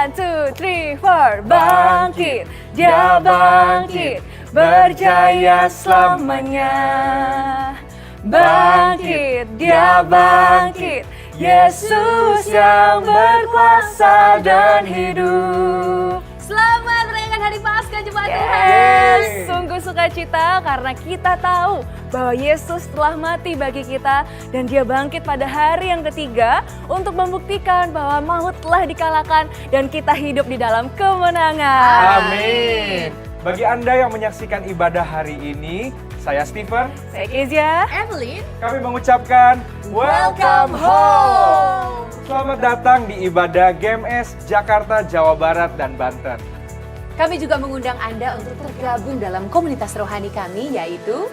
One, two, three, four. Bangkit, dia bangkit, berjaya selamanya. Bangkit, dia bangkit, Yesus yang berkuasa dan hidup. Selamat merayakan Hari Paskah Jemaat Tuhan. Yes, sungguh sukacita karena kita tahu bahwa Yesus telah mati bagi kita dan Dia bangkit pada hari yang ketiga untuk membuktikan bahwa maut telah dikalahkan dan kita hidup di dalam kemenangan. Amin. Bagi Anda yang menyaksikan ibadah hari ini, saya Steven, Saya Kezia. Evelyn, kami mengucapkan Welcome Home. Selamat datang di ibadah GMS Jakarta, Jawa Barat, dan Banten. kami juga mengundang Anda untuk tergabung dalam komunitas rohani kami, yaitu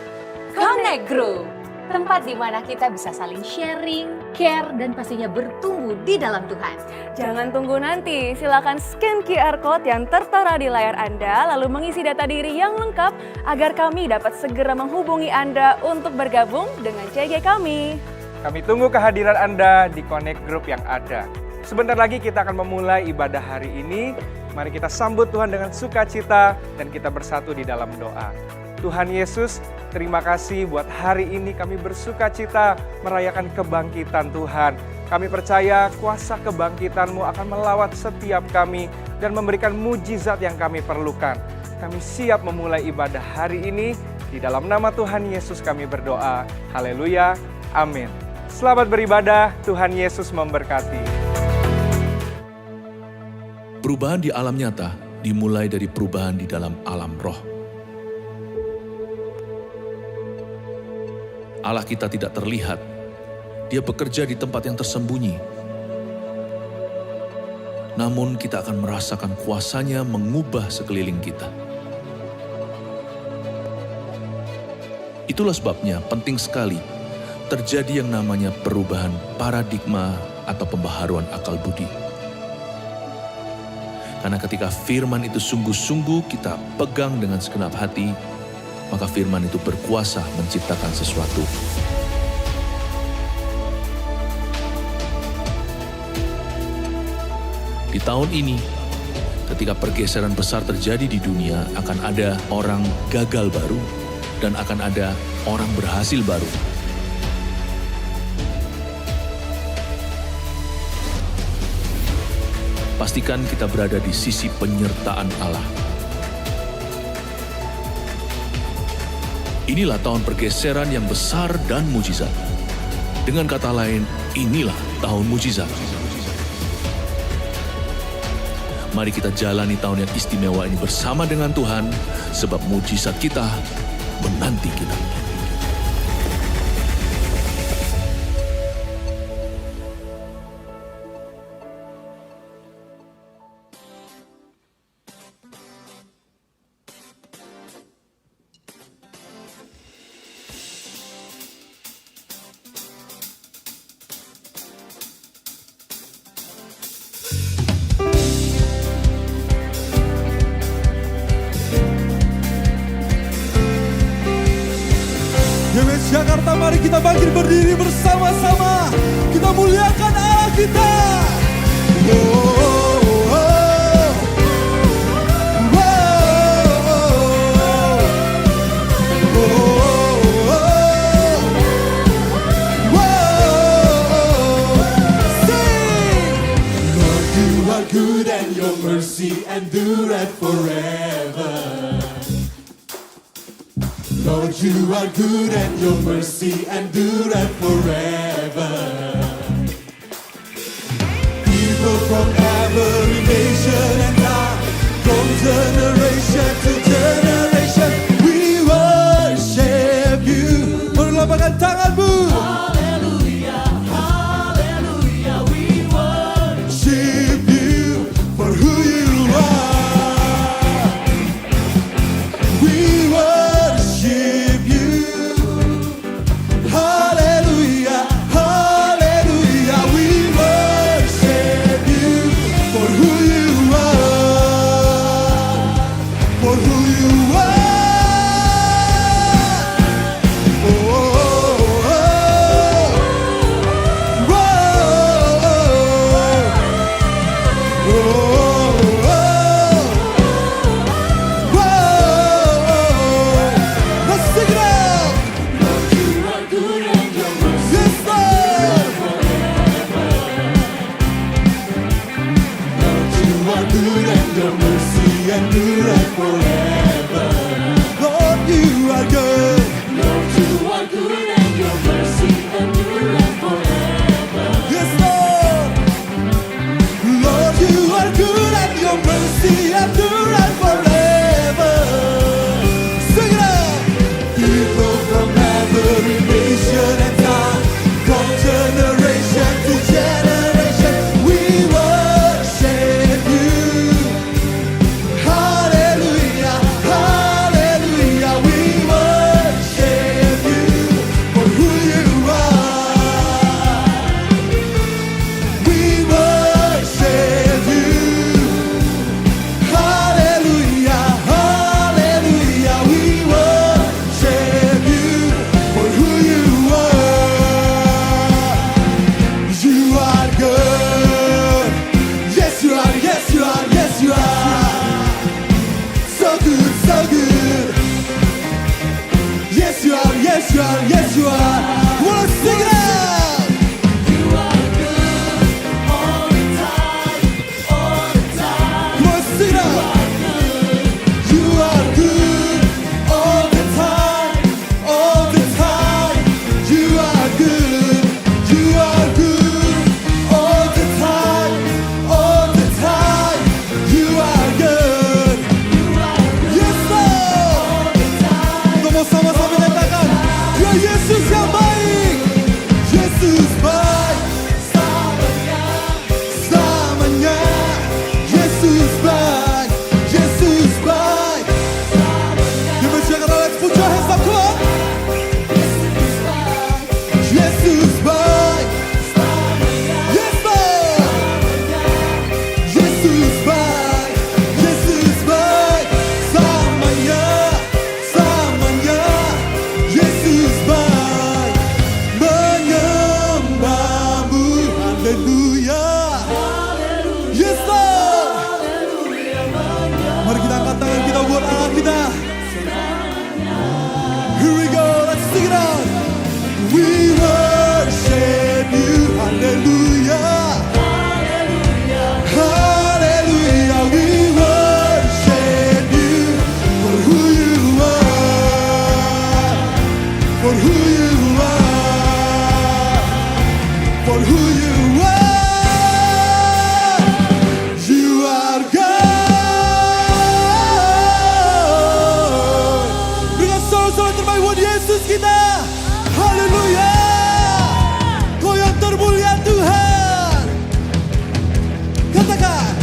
Connect Group. Tempat di mana kita bisa saling sharing, care, dan pastinya bertumbuh di dalam Tuhan. Jangan tunggu nanti, silakan scan QR Code yang tertera di layar Anda lalu mengisi data diri yang lengkap agar kami dapat segera menghubungi Anda untuk bergabung dengan CG kami. Kami tunggu kehadiran Anda di Connect Group yang ada. Sebentar lagi kita akan memulai ibadah hari ini. Mari kita sambut Tuhan dengan sukacita dan kita bersatu di dalam doa. Tuhan Yesus, terima kasih buat hari ini kami bersukacita merayakan kebangkitan Tuhan. Kami percaya kuasa kebangkitan-Mu akan melawat setiap kami dan memberikan mujizat yang kami perlukan. Kami siap memulai ibadah hari ini. Di dalam nama Tuhan Yesus kami berdoa. Haleluya. Amin. Selamat beribadah. Tuhan Yesus memberkati. Perubahan di alam nyata dimulai dari perubahan di dalam alam roh. Allah kita tidak terlihat, Dia bekerja di tempat yang tersembunyi. Namun kita akan merasakan kuasanya mengubah sekeliling kita. Itulah sebabnya penting sekali terjadi yang namanya perubahan paradigma atau pembaharuan akal budi. Karena ketika firman itu sungguh-sungguh kita pegang dengan segenap hati, maka firman itu berkuasa menciptakan sesuatu. Di tahun ini, ketika pergeseran besar terjadi di dunia, akan ada orang gagal baru dan akan ada orang berhasil baru. Pastikan kita berada di sisi penyertaan Allah. Inilah tahun pergeseran yang besar dan mujizat. Dengan kata lain, Inilah tahun mujizat. Mari kita jalani tahun yang istimewa ini bersama dengan Tuhan, sebab mujizat kita menanti kita. GBS Jakarta, mari kita bangkit berdiri bersama-sama. Kita muliakan Allah kita. Oh, oh, oh. Oh, oh, oh. Oh, oh. Sing! Lord, you are good and your mercy endureth forever. Lord, you are good and your mercy endureth forever. People from every nation and tongue, from generation to generation, we worship you. Berlambangkan tanganmu. Hallelujah, hallelujah, we worship you for who you are. We worship you. Hallelujah, hallelujah, we worship you. for who you are. You are God. Berikan sorak-sorak terbaik buat Yesus kita. Haleluya. Kau yang termulia Tuhan. Katakan.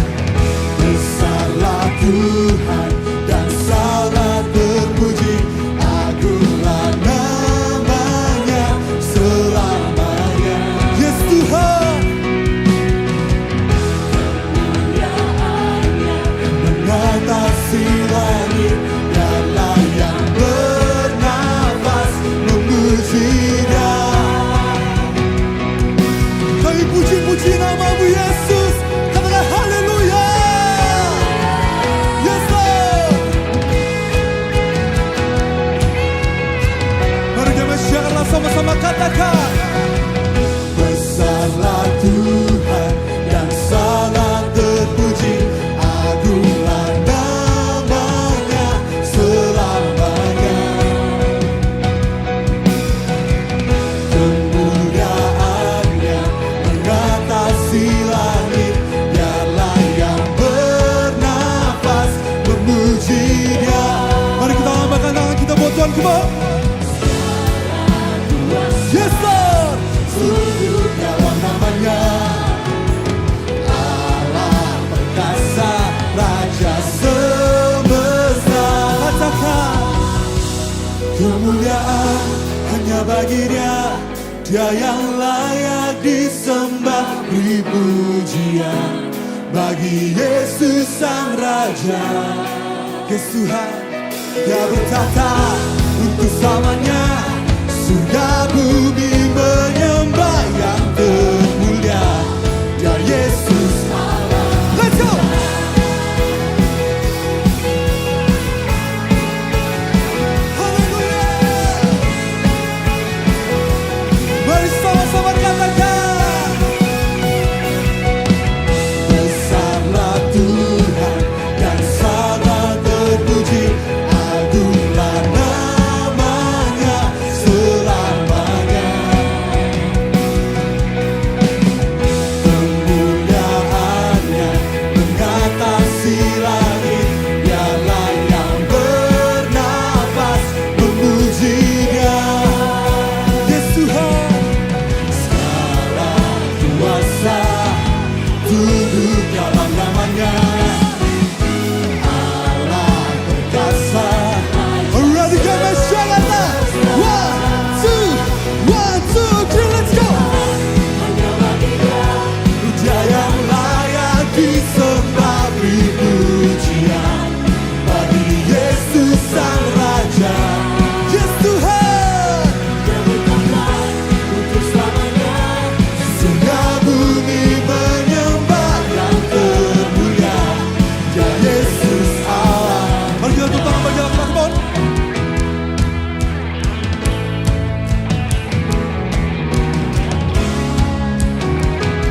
Besarlah Tuhan dan sangat terpuji, agunglah namanya selamanya. Yes Tuhan, kemuliaannya mengatasi langit, dialah yang bernafas memuji-Nya. Kami puji-puji nama-Mu Yesus. Katakan haleluya. Yes Lord. Mari kita syaratlah sama-sama katakan. Besarlah Tuhan dan sangat terpuji, agunglah namanya selamanya. Kemuliaannya mengatasi langit, dialah yang bernafas memuji-Nya. Mari kita lambaikan tangan kita buat Tuhan kembali. Yes Lord. Seluruh nyawa namanya, Allah perkasa, Raja semesta. Katakan, kemuliaan hanya bagi Dia, Dia yang layak disembah, beri pujian bagi Yesus Sang Raja. Yes Tuhan, Dia bertata untuk selamanya, surga bumi menyembah yang termulia, Dia Yesus Allah. Let's go! Haleluya! Mari sama-sama katakan. Besarlah Tuhan dan sangat terpuji, agunglah namanya selamanya. Kemuliaannya mengatasi langit, dialah yang bernafas memuji-Nya. Yes Tuhan, segala kuasa tunduk dalam namanya, Allah perkasa. Ready, come and shout out loud. 1, 2, 3, let's go. Dia yang layak disembah, beri pujian bagi Yesus Sang Raja. Yes Tuhan, Dia berkata untuk selamanya, surga bumi menyembah yang termulia, Dia Yesus Allah. Mari kita tepuk tangan bagi Allah, come on.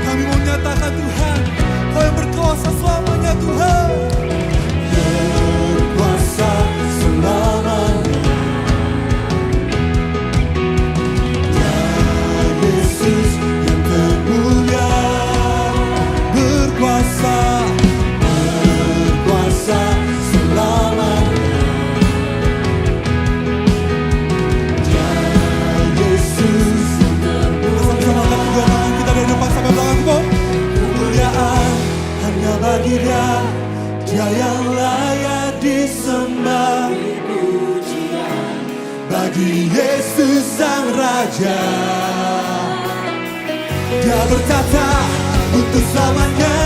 Kami mau nyatakan Tuhan, Kau yang berkuasa selamanya Tuhan. Berkuasa selamanya, Dia Yesus yang termulia. Berkuasa, berkuasa selamanya, Dia Yesus yang termulia. Sama-sama angkat kedua tangan kita dari depan sampai belakang kita. Kemuliaan hanya bagi Dia, Dia yang layak disembah, bagi Yesus Sang Raja. Dia bertata untuk selamanya,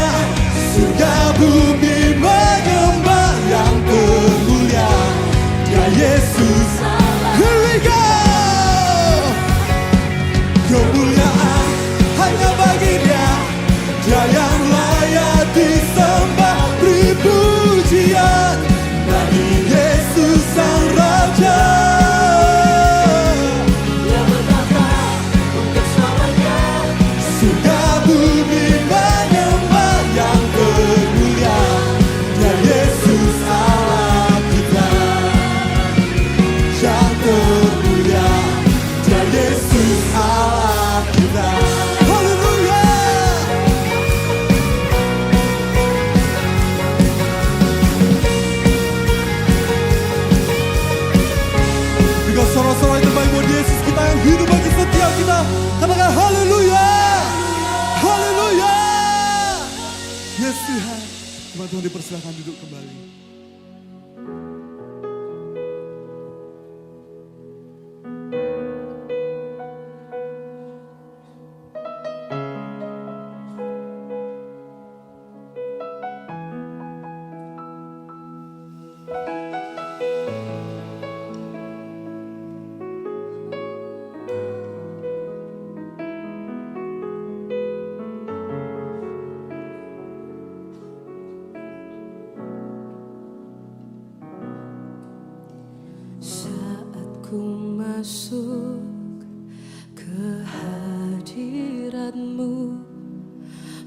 surga bumi menyembah yang termulia, Dia Yesus. Here we go. Kemuliaan hanya bagi Dia, Dia yang layak disembah, beri pujian bagi Yesus Sang Raja. Dia berkata untuk selamanya, surga bumi menyembah yang termulia, Dia Yesus Allah kita. Yang termulia, Dia Yesus Allah kita. Haleluya. Tuhan dipersilakan duduk kembali. Saat ku masuk ke hadirat-Mu,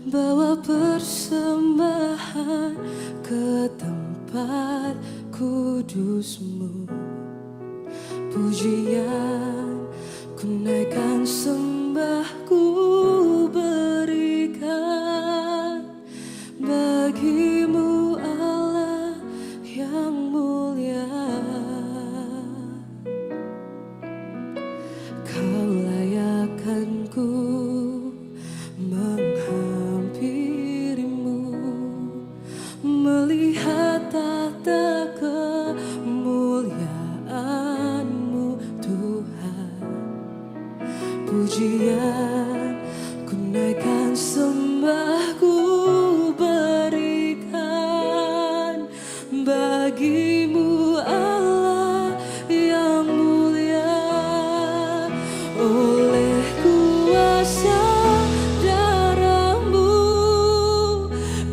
bawa persembahan ke tempat kudus-Mu. Pujian ku naikkan, sembah ku berikan bagi-Mu Allah yang mulia. Kau layakkan ku menghampiri-Mu, melihat tahta kemuliaan-Mu Tuhan. Pujian ku naikkan, sembah ku berikan bagi-Mu Allah yang mulia. Oleh kuasa darah-Mu,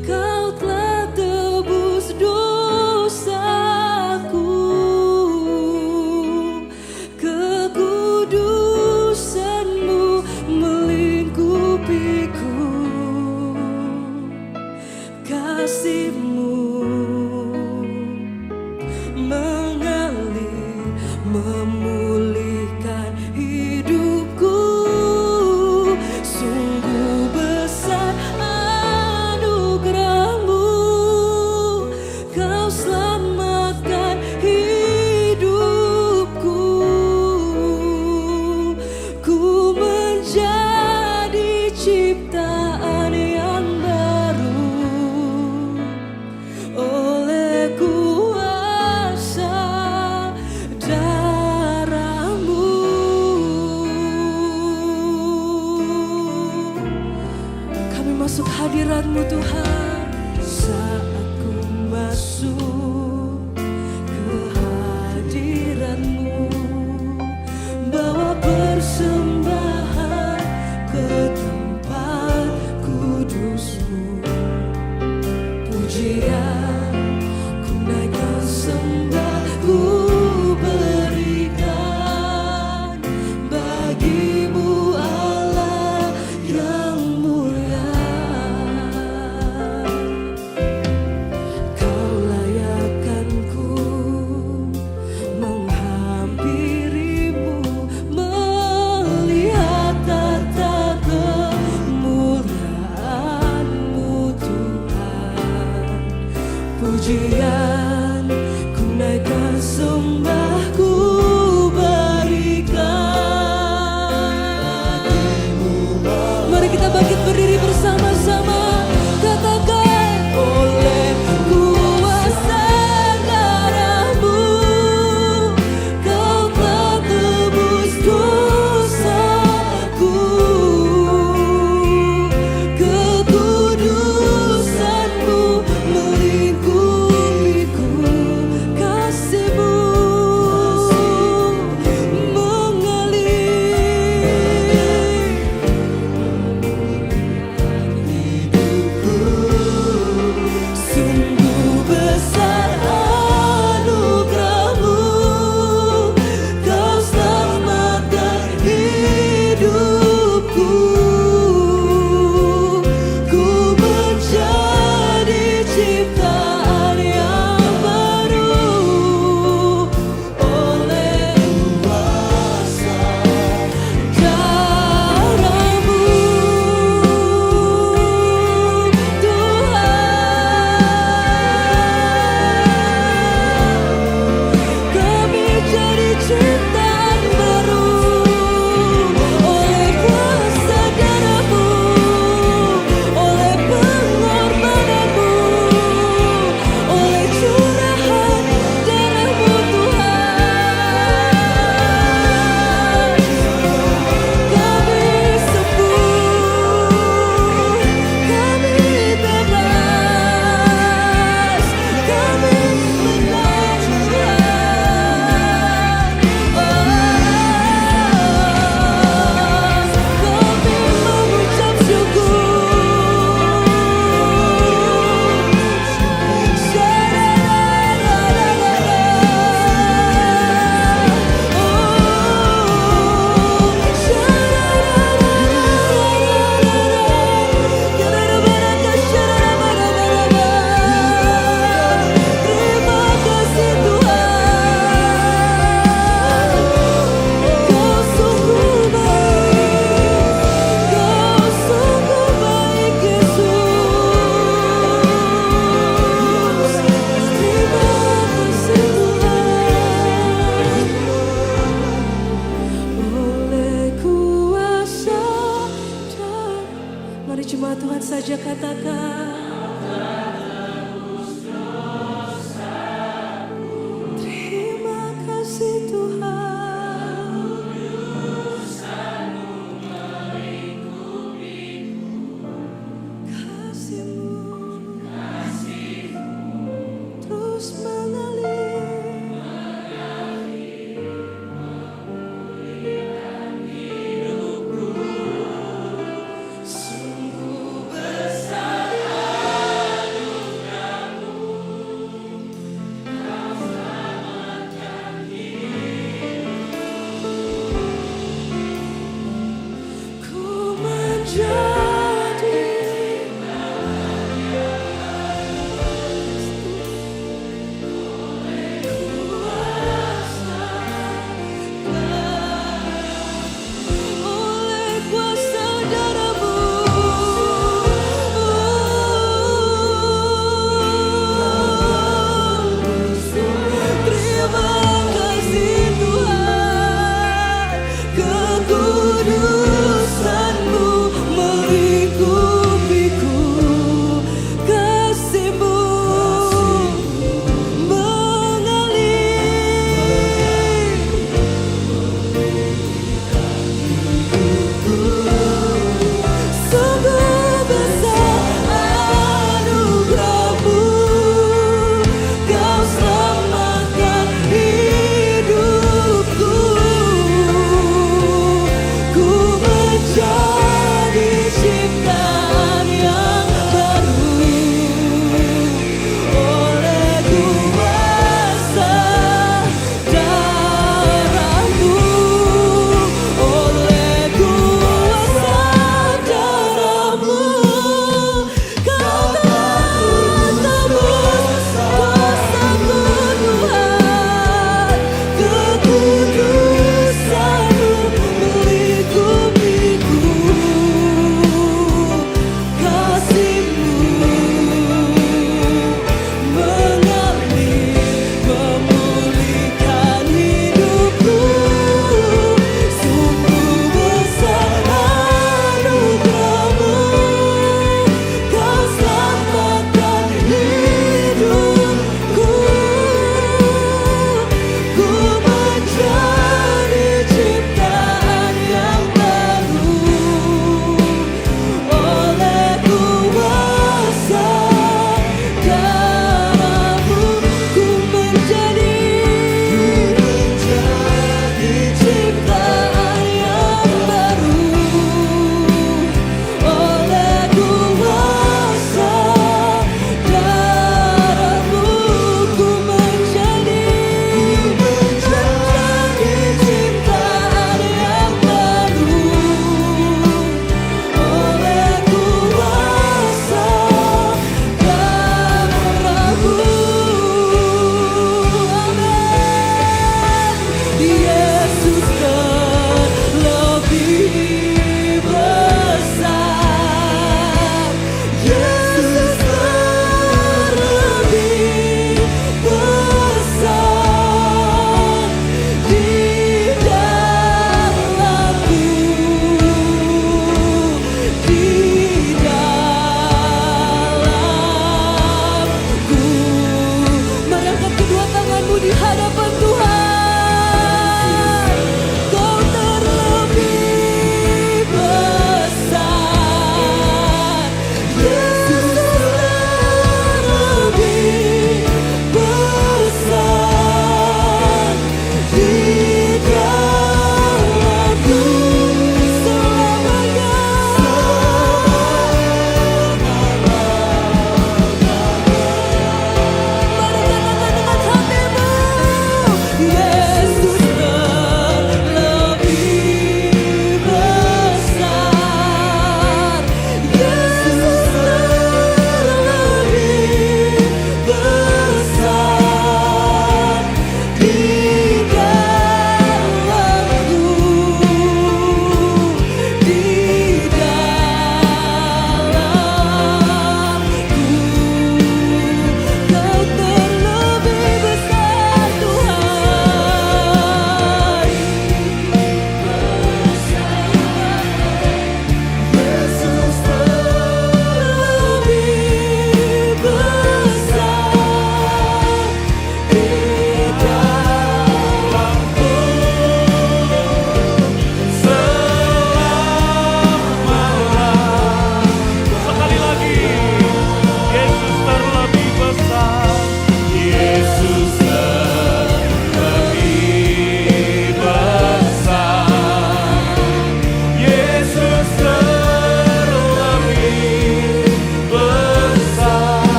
Kau telah tebus dosaku. Kekudusan-Mu melingkupiku, kasih-Mu mengalir, memulihkan hidupku. Sungguh besar anugerah-Mu, Kau selamatkan hidupku. Ku menjadi ciptaan yang baru oleh kuasa darah-Mu. Kami masuk hadirat-Mu Tuhan. Saat ku masuk ke hadirat-Mu, bawa persembahan ke tempat kudus-Mu. Pujian ku naikkan, sembah ku berikan bagi-Mu Allah yang mulia. Kau layak cuma Tuhan saja katakan. Terima kasih Tuhan. Kasih-Mu terus mengalir. Sungguh besar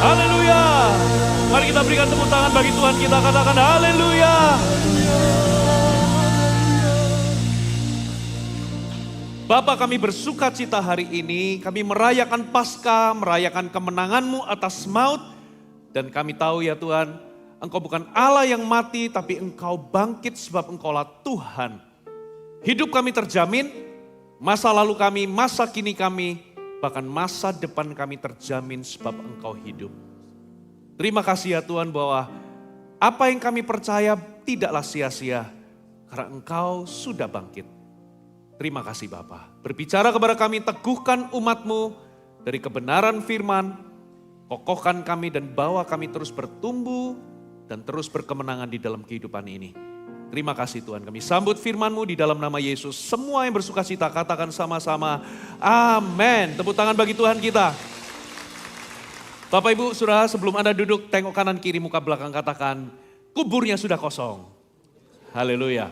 Haleluya. Mari kita berikan tepuk tangan bagi Tuhan kita, katakan haleluya. Bapa, kami bersuka cita hari ini, kami merayakan Paskah, merayakan kemenangan-Mu atas maut. Dan kami tahu ya Tuhan, Engkau bukan Allah yang mati, tapi Engkau bangkit sebab Engkaulah Tuhan. Hidup kami terjamin, masa lalu kami, masa kini kami, bahkan masa depan kami terjamin sebab Engkau hidup. Terima kasih ya Tuhan bahwa apa yang kami percaya tidaklah sia-sia, karena Engkau sudah bangkit. Terima kasih Bapa. Berbicara kepada kami, teguhkan umat-Mu dari kebenaran firman, kokohkan kami dan bawa kami terus bertumbuh dan terus berkemenangan di dalam kehidupan ini. Terima kasih Tuhan, kami sambut firman-Mu di dalam nama Yesus. Semua yang bersuka cita katakan sama-sama, amin. Tepuk tangan bagi Tuhan kita. Bapak Ibu Saudara, sebelum Anda duduk, tengok kanan kiri muka belakang, katakan, kuburnya sudah kosong. Haleluya.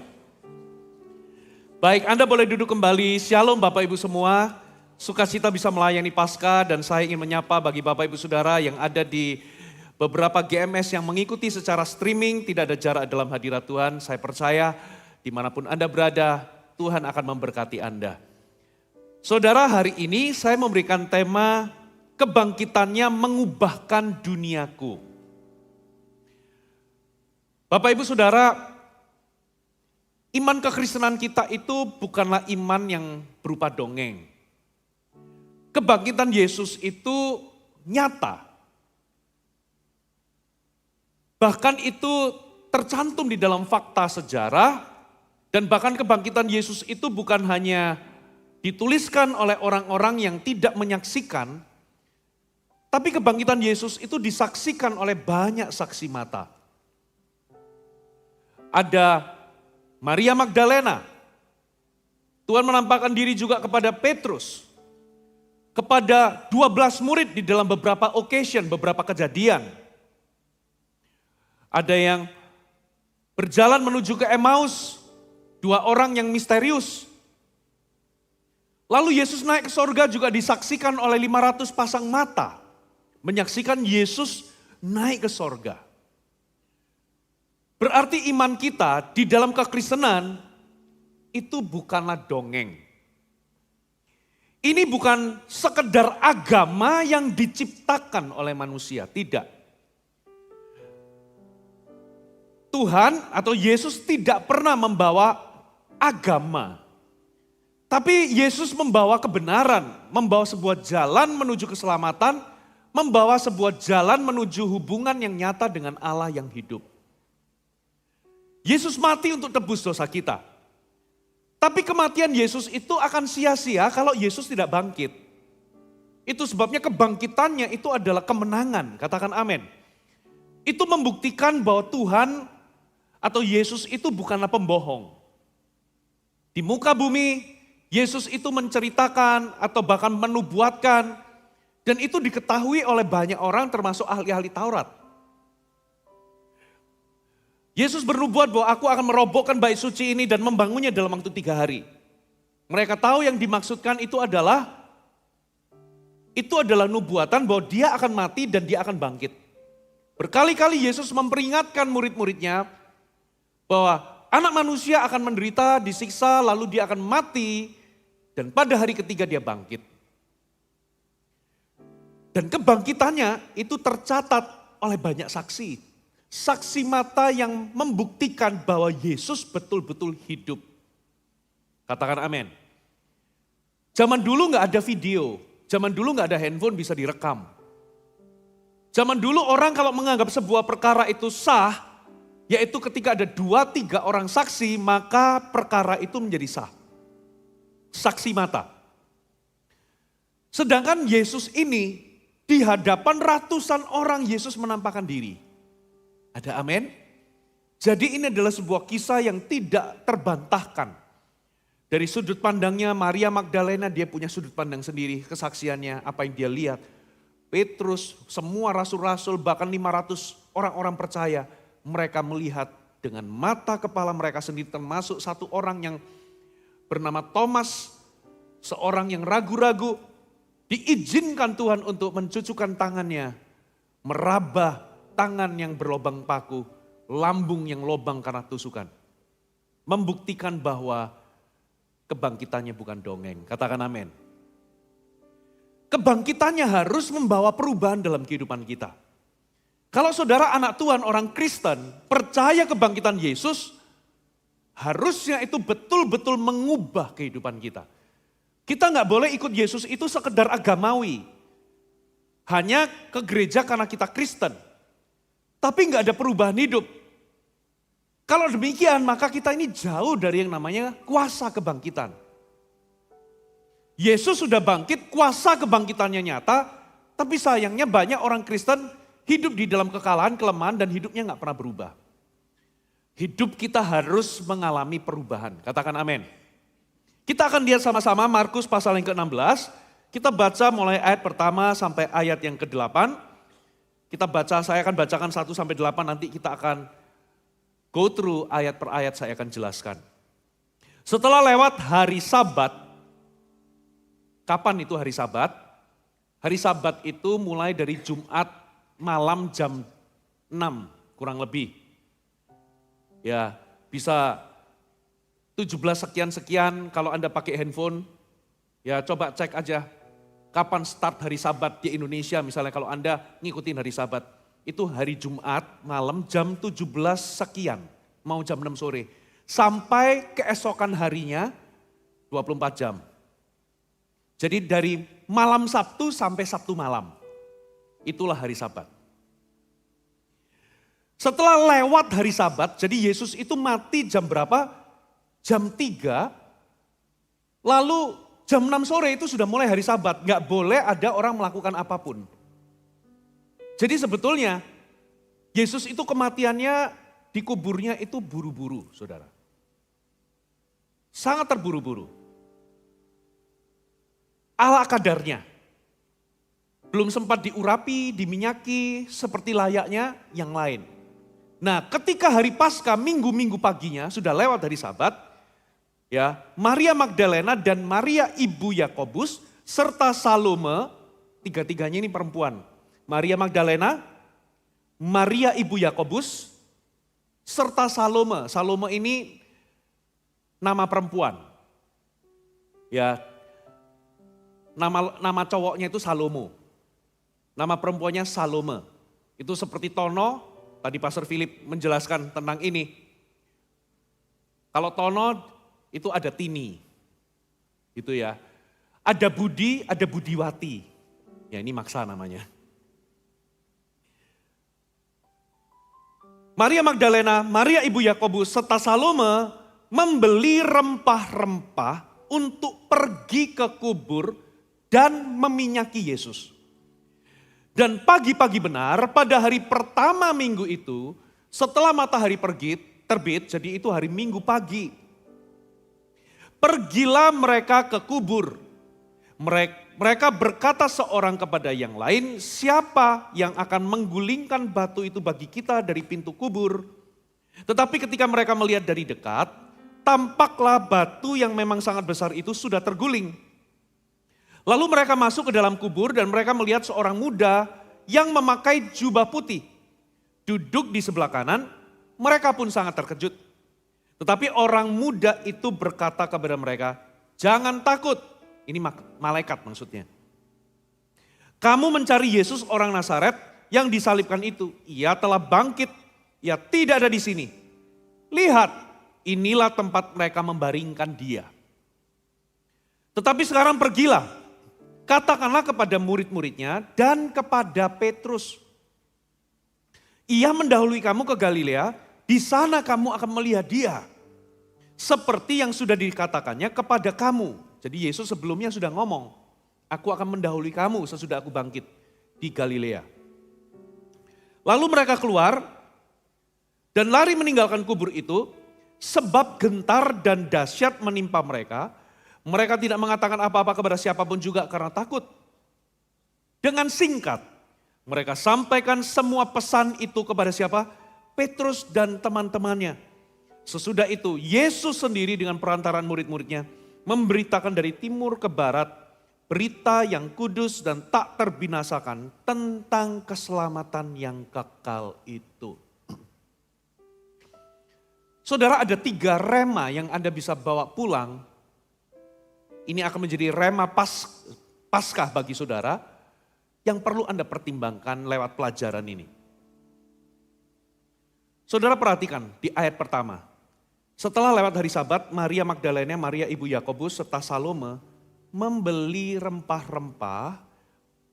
Baik, Anda boleh duduk kembali. Shalom Bapak Ibu semua. Sukacita bisa melayani Paskah, dan saya ingin menyapa bagi Bapak Ibu Saudara yang ada di beberapa GMS yang mengikuti secara streaming. Tidak ada jarak dalam hadirat Tuhan. Saya percaya dimanapun Anda berada, Tuhan akan memberkati Anda. Saudara, hari ini saya memberikan tema kebangkitannya mengubahkan duniaku. Bapak Ibu Saudara, iman kekristenan kita itu bukanlah iman yang berupa dongeng. Kebangkitan Yesus itu nyata. Bahkan itu tercantum di dalam fakta sejarah, dan bahkan kebangkitan Yesus itu bukan hanya dituliskan oleh orang-orang yang tidak menyaksikan, tapi kebangkitan Yesus itu disaksikan oleh banyak saksi mata. Ada Maria Magdalena, Tuhan menampakkan diri juga kepada Petrus, kepada 12 murid di dalam beberapa occasion, beberapa kejadian. Ada yang berjalan menuju ke Emmaus, 2 orang yang misterius. Lalu Yesus naik ke sorga juga disaksikan oleh 500 pasang mata, menyaksikan Yesus naik ke sorga. Berarti iman kita di dalam kekristenan itu bukanlah dongeng. Ini bukan sekedar agama yang diciptakan oleh manusia, tidak. Tuhan atau Yesus tidak pernah membawa agama. Tapi Yesus membawa kebenaran, membawa sebuah jalan menuju keselamatan, membawa sebuah jalan menuju hubungan yang nyata dengan Allah yang hidup. Yesus mati untuk tebus dosa kita. Tapi kematian Yesus itu akan sia-sia kalau Yesus tidak bangkit. Itu sebabnya kebangkitannya itu adalah kemenangan, katakan amin. Itu membuktikan bahwa Tuhan atau Yesus itu bukanlah pembohong. Di muka bumi, Yesus itu menceritakan atau bahkan menubuatkan, dan itu diketahui oleh banyak orang termasuk ahli-ahli Taurat. Yesus bernubuat bahwa aku akan merobohkan bait suci ini dan membangunnya dalam waktu 3 hari. Mereka tahu yang dimaksudkan itu adalah nubuatan bahwa dia akan mati dan dia akan bangkit. Berkali-kali Yesus memperingatkan murid-muridnya bahwa anak manusia akan menderita, disiksa, lalu dia akan mati, dan pada hari ketiga dia bangkit. Dan kebangkitannya itu tercatat oleh banyak saksi. Saksi mata yang membuktikan bahwa Yesus betul-betul hidup. Katakan amin. Zaman dulu gak ada video, zaman dulu gak ada handphone bisa direkam. Zaman dulu orang kalau menganggap sebuah perkara itu sah, yaitu ketika ada 2-3 orang saksi, maka perkara itu menjadi sah. Saksi mata. Sedangkan Yesus ini di hadapan ratusan orang Yesus menampakkan diri. Ada amin? Jadi ini adalah sebuah kisah yang tidak terbantahkan. Dari sudut pandangnya Maria Magdalena, dia punya sudut pandang sendiri, kesaksiannya, apa yang dia lihat. Petrus, semua rasul-rasul, bahkan 500 orang-orang percaya, mereka melihat dengan mata kepala mereka sendiri, termasuk satu orang yang bernama Thomas, seorang yang ragu-ragu, diizinkan Tuhan untuk mencucukkan tangannya, meraba tangan yang berlobang paku, lambung yang lobang karena tusukan. Membuktikan bahwa kebangkitannya bukan dongeng. Katakan amin. Kebangkitannya harus membawa perubahan dalam kehidupan kita. Kalau saudara anak Tuhan, orang Kristen, percaya kebangkitan Yesus, harusnya itu betul-betul mengubah kehidupan kita. Kita nggak boleh ikut Yesus itu sekedar agamawi. Hanya ke gereja karena kita Kristen. Tapi nggak ada perubahan hidup. Kalau demikian maka kita ini jauh dari yang namanya kuasa kebangkitan. Yesus sudah bangkit, kuasa kebangkitannya nyata. Tapi sayangnya banyak orang Kristen hidup di dalam kekalahan, kelemahan dan hidupnya nggak pernah berubah. Hidup kita harus mengalami perubahan. Katakan amin. Kita akan lihat sama-sama Markus pasal yang ke-16. Kita baca mulai ayat pertama sampai ayat yang ke-8. Kita baca, saya akan bacakan 1 sampai 8, nanti kita akan go through ayat per ayat, saya akan jelaskan. Setelah lewat hari Sabat, kapan itu hari Sabat? Hari Sabat itu mulai dari Jumat malam jam 6 kurang lebih. Ya, bisa 17 sekian-sekian kalau Anda pakai handphone. Ya, coba cek aja kapan start hari Sabat di Indonesia. Misalnya kalau Anda ngikutin hari Sabat, itu hari Jumat malam jam 17 sekian, mau jam 6 sore. Sampai keesokan harinya 24 jam. Jadi dari malam Sabtu sampai Sabtu malam. Itulah hari Sabat. Setelah lewat hari Sabat, jadi Yesus itu mati jam berapa? Jam 3, lalu jam 6 sore itu sudah mulai hari Sabat. Gak boleh ada orang melakukan apapun. Jadi sebetulnya Yesus itu kematiannya di kuburnya itu buru-buru, saudara. Sangat terburu-buru. Ala kadarnya. Belum sempat diurapi, diminyaki seperti layaknya yang lain. Nah, ketika hari Paskah minggu-minggu paginya sudah lewat hari Sabat, ya, Maria Magdalena dan Maria ibu Yakobus serta Salome, tiga-tiganya ini perempuan. Maria Magdalena, Maria ibu Yakobus serta Salome. Salome ini nama perempuan. Ya, nama cowoknya itu Salomo. Nama perempuannya Salome. Itu seperti Tono, tadi Pastor Philip menjelaskan tentang ini. Kalau Tono itu ada Tini. Gitu ya. Ada Budi, ada Budiwati. Ya ini maksa namanya. Maria Magdalena, Maria ibu Yakobus serta Salome membeli rempah-rempah untuk pergi ke kubur dan meminyaki Yesus. Dan pagi-pagi benar pada hari pertama minggu itu, setelah matahari terbit, jadi itu hari Minggu pagi. Pergilah mereka ke kubur. Mereka berkata seorang kepada yang lain, siapa yang akan menggulingkan batu itu bagi kita dari pintu kubur? Tetapi ketika mereka melihat dari dekat, tampaklah batu yang memang sangat besar itu sudah terguling. Lalu mereka masuk ke dalam kubur dan mereka melihat seorang muda yang memakai jubah putih. Duduk di sebelah kanan, mereka pun sangat terkejut. Tetapi orang muda itu berkata kepada mereka, jangan takut. Ini malaikat maksudnya. Kamu mencari Yesus orang Nazaret yang disalibkan itu. Ia telah bangkit, ia tidak ada di sini. Lihat, inilah tempat mereka membaringkan dia. Tetapi sekarang pergilah. Katakanlah kepada murid-muridnya dan kepada Petrus. Ia mendahului kamu ke Galilea, di sana kamu akan melihat dia. Seperti yang sudah dikatakannya kepada kamu. Jadi Yesus sebelumnya sudah ngomong, aku akan mendahului kamu sesudah aku bangkit di Galilea. Lalu mereka keluar dan lari meninggalkan kubur itu, sebab gentar dan dahsyat menimpa mereka. Mereka tidak mengatakan apa-apa kepada siapapun juga karena takut. Dengan singkat, mereka sampaikan semua pesan itu kepada siapa? Petrus dan teman-temannya. Sesudah itu, Yesus sendiri dengan perantaran murid-muridnya memberitakan dari timur ke barat berita yang kudus dan tak terbinasakan tentang keselamatan yang kekal itu. Saudara, ada 3 rema yang Anda bisa bawa pulang. Ini akan menjadi rema Paskah bagi saudara yang perlu Anda pertimbangkan lewat pelajaran ini. Saudara perhatikan di ayat pertama. Setelah lewat hari Sabat, Maria Magdalena, Maria ibu Yakobus serta Salome membeli rempah-rempah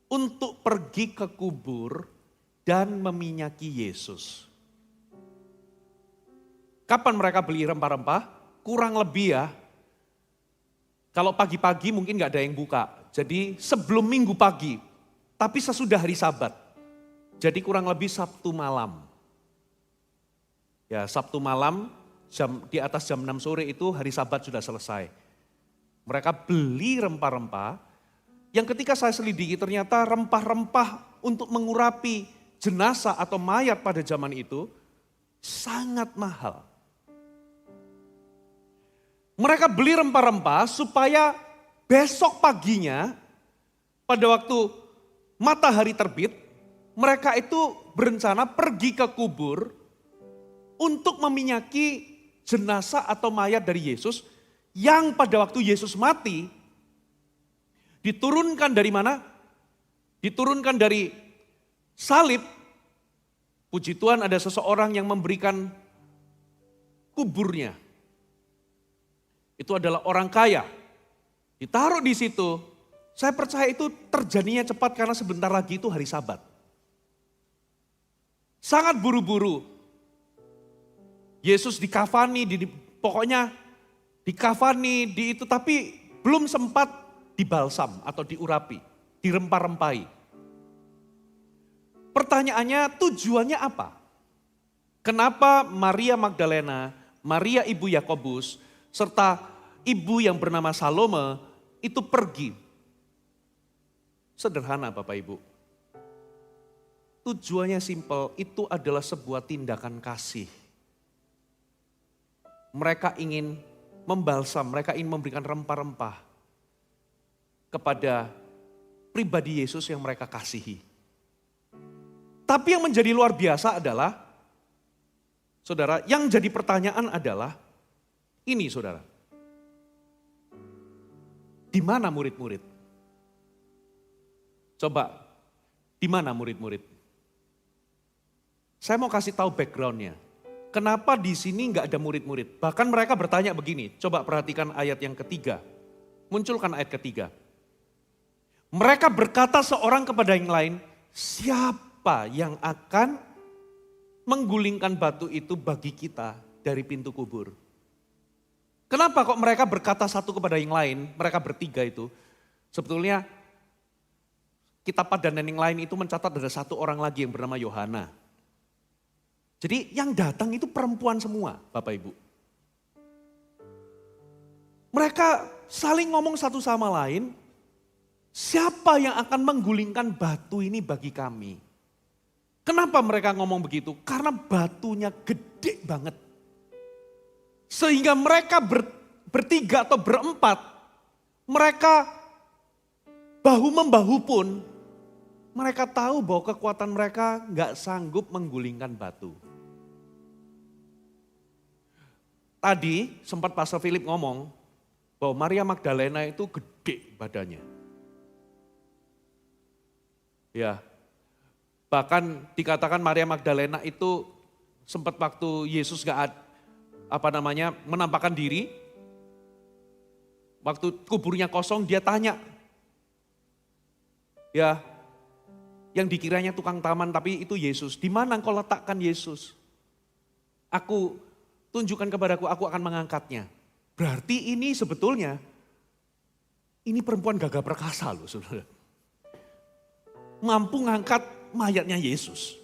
untuk pergi ke kubur dan meminyaki Yesus. Kapan mereka beli rempah-rempah? Kurang lebih ya, kalau pagi-pagi mungkin gak ada yang buka. Jadi sebelum minggu pagi, tapi sesudah hari Sabat. Jadi kurang lebih Sabtu malam. Ya, Sabtu malam di atas jam 6 sore itu hari Sabat sudah selesai. Mereka beli rempah-rempah yang ketika saya selidiki ternyata rempah-rempah untuk mengurapi jenazah atau mayat pada zaman itu sangat mahal. Mereka beli rempah-rempah supaya besok paginya pada waktu matahari terbit mereka itu berencana pergi ke kubur untuk meminyaki jenazah atau mayat dari Yesus yang pada waktu Yesus mati diturunkan dari mana? Diturunkan dari salib. Puji Tuhan ada seseorang yang memberikan kuburnya. Itu adalah orang kaya. Ditaruh di situ. Saya percaya itu terjadinya cepat karena sebentar lagi itu hari Sabat. Sangat buru-buru. Yesus dikafani, pokoknya dikafani di itu, tapi belum sempat dibalsam atau diurapi, dirempah-rempahi. Pertanyaannya tujuannya apa? Kenapa Maria Magdalena, Maria ibu Yakobus, serta ibu yang bernama Salome itu pergi? Sederhana Bapak Ibu. Tujuannya simpel, itu adalah sebuah tindakan kasih. Mereka ingin membalsam, mereka ingin memberikan rempah-rempah kepada pribadi Yesus yang mereka kasihi. Tapi yang menjadi luar biasa adalah, saudara, yang jadi pertanyaan adalah, ini saudara, di mana murid-murid? Coba, di mana murid-murid? Saya mau kasih tahu backgroundnya. Kenapa di sini nggak ada murid-murid? Bahkan mereka bertanya begini, coba perhatikan ayat yang ketiga. Munculkan ayat ketiga. Mereka berkata seorang kepada yang lain, siapa yang akan menggulingkan batu itu bagi kita dari pintu kubur? Kenapa kok mereka berkata satu kepada yang lain, mereka bertiga itu? Sebetulnya kitab Padanan yang lain itu mencatat ada satu orang lagi yang bernama Yohana. Jadi yang datang itu perempuan semua, Bapak Ibu. Mereka saling ngomong satu sama lain, siapa yang akan menggulingkan batu ini bagi kami? Kenapa mereka ngomong begitu? Karena batunya gede banget. Sehingga mereka bertiga atau berempat, mereka bahu-membahu pun, mereka tahu bahwa kekuatan mereka nggak sanggup menggulingkan batu. Tadi sempat Pastor Philip ngomong bahwa Maria Magdalena itu gede badannya. Ya, bahkan dikatakan Maria Magdalena itu sempat waktu Yesus menampakkan diri, waktu kuburnya kosong dia tanya, ya, yang dikiranya tukang taman tapi itu Yesus. Di mana engkau letakkan Yesus? Aku tunjukkan kepadaku, aku akan mengangkatnya. Berarti ini sebetulnya, ini perempuan gagah perkasa loh saudara. Mampu ngangkat mayatnya Yesus.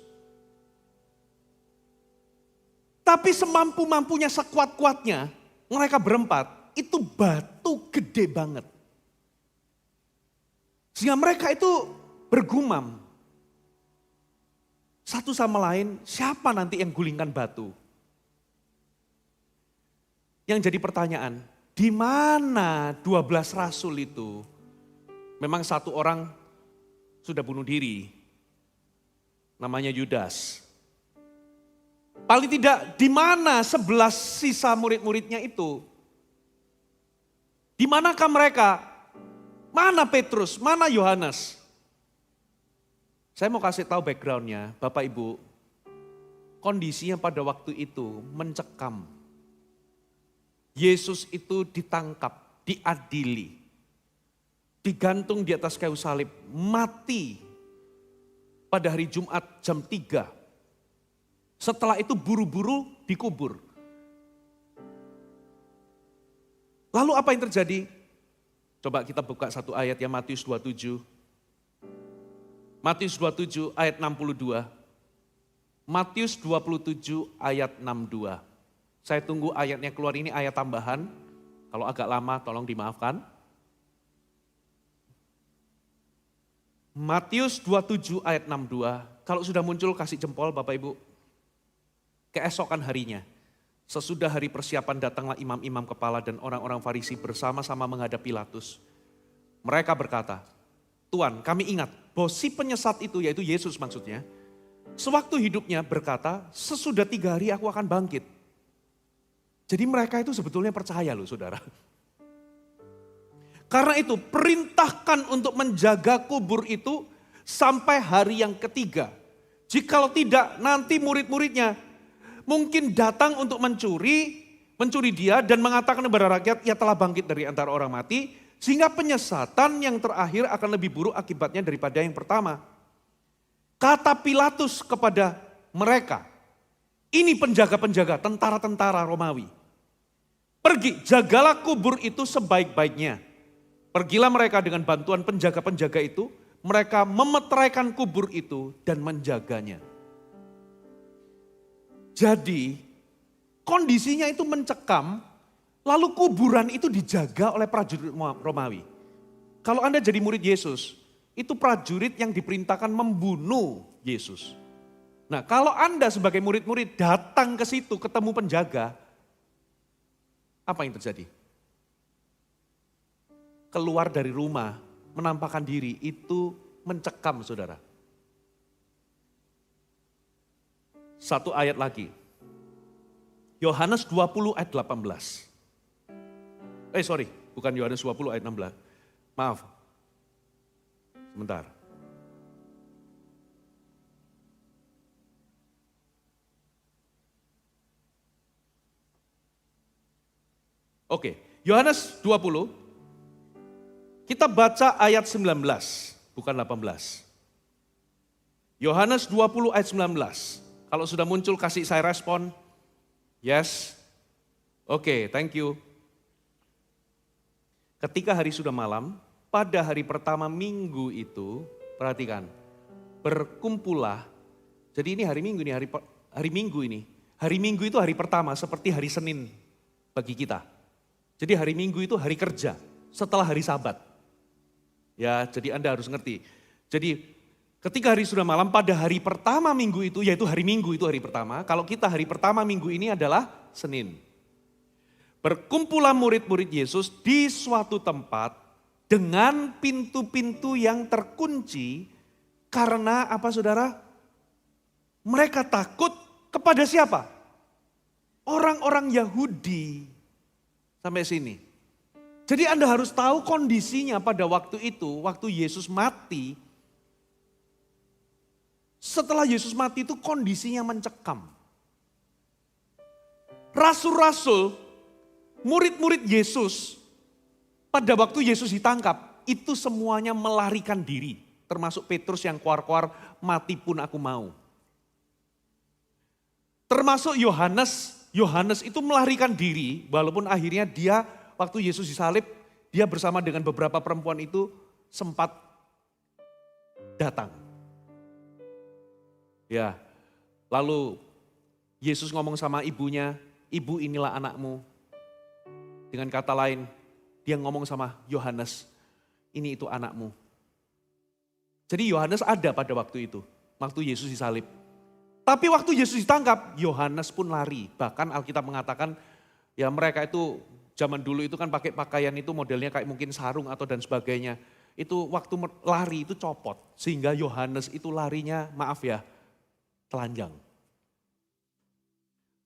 Tapi semampu-mampunya, sekuat-kuatnya, mereka berempat, itu batu gede banget. Sehingga mereka itu bergumam. Satu sama lain, siapa nanti yang gulingkan batu? Yang jadi pertanyaan, di mana 12 rasul itu Memang satu orang sudah bunuh diri, namanya Yudas. Paling tidak, di mana 11 sisa murid-muridnya itu? Di manakah mereka? Mana Petrus? Mana Yohanes? Saya mau kasih tahu backgroundnya, Bapak Ibu. Kondisinya pada waktu itu mencekam. Yesus itu ditangkap, diadili, digantung di atas kayu salib, mati pada hari Jumat jam 3. Setelah itu buru-buru dikubur. Lalu apa yang terjadi? Coba kita buka satu ayat ya, Matius 27. Matius 27 ayat 62. Matius 27 ayat 62. Saya tunggu ayatnya keluar, ini ayat tambahan. Kalau agak lama tolong dimaafkan. Matius 27 ayat 62. Kalau sudah muncul kasih jempol Bapak Ibu. Keesokan harinya, sesudah hari persiapan datanglah imam-imam kepala dan orang-orang Farisi bersama-sama menghadap Pilatus. Mereka berkata, Tuan, kami ingat bahwa si penyesat itu, yaitu Yesus maksudnya, sewaktu hidupnya berkata, sesudah 3 hari aku akan bangkit. Jadi mereka itu sebetulnya percaya loh saudara. Karena itu perintahkan untuk menjaga kubur itu sampai hari yang ketiga. Jikalau tidak, nanti murid-muridnya mungkin datang untuk mencuri dia dan mengatakan kepada rakyat, ia telah bangkit dari antara orang mati. Sehingga penyesatan yang terakhir akan lebih buruk akibatnya daripada yang pertama. Kata Pilatus kepada mereka, ini penjaga-penjaga, tentara-tentara Romawi. Pergi, jagalah kubur itu sebaik-baiknya. Pergilah mereka dengan bantuan penjaga-penjaga itu, mereka memeteraikan kubur itu dan menjaganya. Jadi, kondisinya itu mencekam, lalu kuburan itu dijaga oleh prajurit Romawi. Kalau Anda jadi murid Yesus, itu prajurit yang diperintahkan membunuh Yesus. Nah, kalau Anda sebagai murid-murid datang ke situ ketemu penjaga, apa yang terjadi? Keluar dari rumah, menampakkan diri, itu mencekam saudara. Satu ayat lagi. Yohanes 20 ayat 18. Bukan Yohanes 20 ayat 16. Maaf. Sebentar. Oke, Yohanes 20. Kita baca ayat 19, bukan 18. Yohanes 20 ayat 19. Kalau sudah muncul kasih saya respon. Yes. Oke, thank you. Ketika hari sudah malam, pada hari pertama minggu itu, perhatikan, berkumpullah. Jadi ini hari Minggu ini, hari Minggu ini. Hari Minggu itu hari pertama seperti hari Senin bagi kita. Jadi hari Minggu itu hari kerja setelah hari Sabat. Ya, jadi Anda harus ngerti. Jadi ketika hari sudah malam pada hari pertama minggu itu, yaitu hari Minggu itu hari pertama. Kalau kita hari pertama minggu ini adalah Senin. Berkumpullah murid-murid Yesus di suatu tempat dengan pintu-pintu yang terkunci. Karena apa saudara? Mereka takut kepada siapa? Orang-orang Yahudi. Sampai sini. Jadi Anda harus tahu kondisinya pada waktu itu, waktu Yesus mati. Setelah Yesus mati itu kondisinya mencekam. Rasul-rasul, murid-murid Yesus, pada waktu Yesus ditangkap, itu semuanya melarikan diri. Termasuk Petrus yang kuar-kuar, mati pun aku mau. Termasuk Yohanes itu melarikan diri, walaupun akhirnya dia waktu Yesus disalib, dia bersama dengan beberapa perempuan itu sempat datang. Ya, lalu Yesus ngomong sama ibunya, ibu inilah anakmu. Dengan kata lain, dia ngomong sama Yohanes, ini itu anakmu. Jadi Yohanes ada pada waktu itu, waktu Yesus disalib. Tapi waktu Yesus ditangkap, Yohanes pun lari. Bahkan Alkitab mengatakan, ya mereka itu zaman dulu itu kan pakai pakaian itu modelnya kayak mungkin sarung atau dan sebagainya. itu waktu lari itu copot. Sehingga Yohanes itu larinya, maaf ya, telanjang.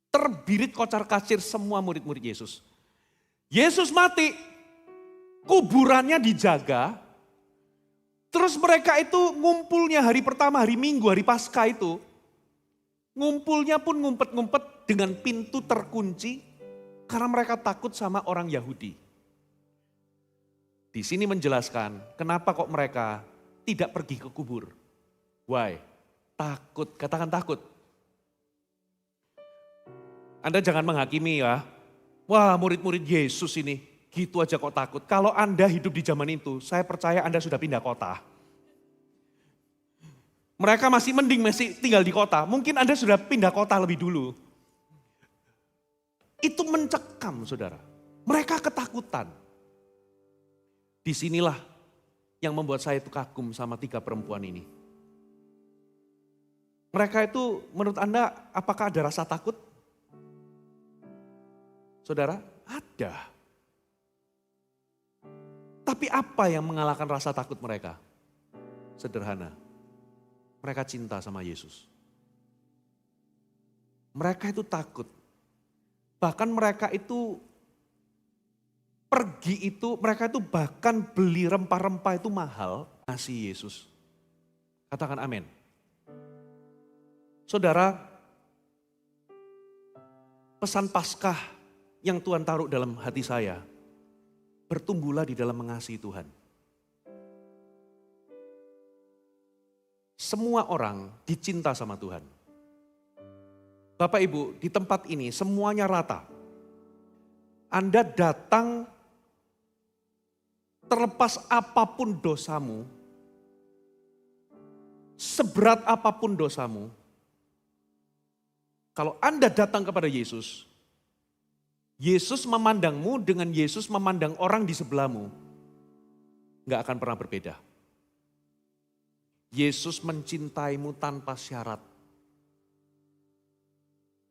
Terbirit kocar-kacir semua murid-murid Yesus. Yesus mati, kuburannya dijaga. Terus mereka itu ngumpulnya hari pertama, hari Minggu, hari Paskah itu. Ngumpulnya pun ngumpet-ngumpet dengan pintu terkunci karena mereka takut sama orang Yahudi. Di sini menjelaskan kenapa kok mereka tidak pergi ke kubur. Why? Takut, katakan takut. Anda jangan menghakimi ya. Wah, murid-murid Yesus ini gitu aja kok takut. Kalau Anda hidup di zaman itu, saya percaya Anda sudah pindah kota. Mereka masih mending masih tinggal di kota. Mungkin Anda sudah pindah kota lebih dulu. Itu mencekam, saudara. Mereka ketakutan. Disinilah yang membuat saya itu kagum sama 3 perempuan ini. Mereka itu menurut Anda apakah ada rasa takut? Saudara, ada. Tapi apa yang mengalahkan rasa takut mereka? Sederhana. Mereka cinta sama Yesus. Mereka itu takut. Bahkan mereka itu pergi itu, mereka itu bahkan beli rempah-rempah itu mahal. Ngasih Yesus. Katakan amin. Saudara, pesan Paskah yang Tuhan taruh dalam hati saya. Bertumbuhlah di dalam mengasihi Tuhan. Semua orang dicinta sama Tuhan. Bapak Ibu, di tempat ini semuanya rata. Anda datang terlepas apapun dosamu, seberat apapun dosamu, kalau Anda datang kepada Yesus, Yesus memandangmu dengan Yesus memandang orang di sebelahmu, nggak akan pernah berbeda. Yesus mencintaimu tanpa syarat.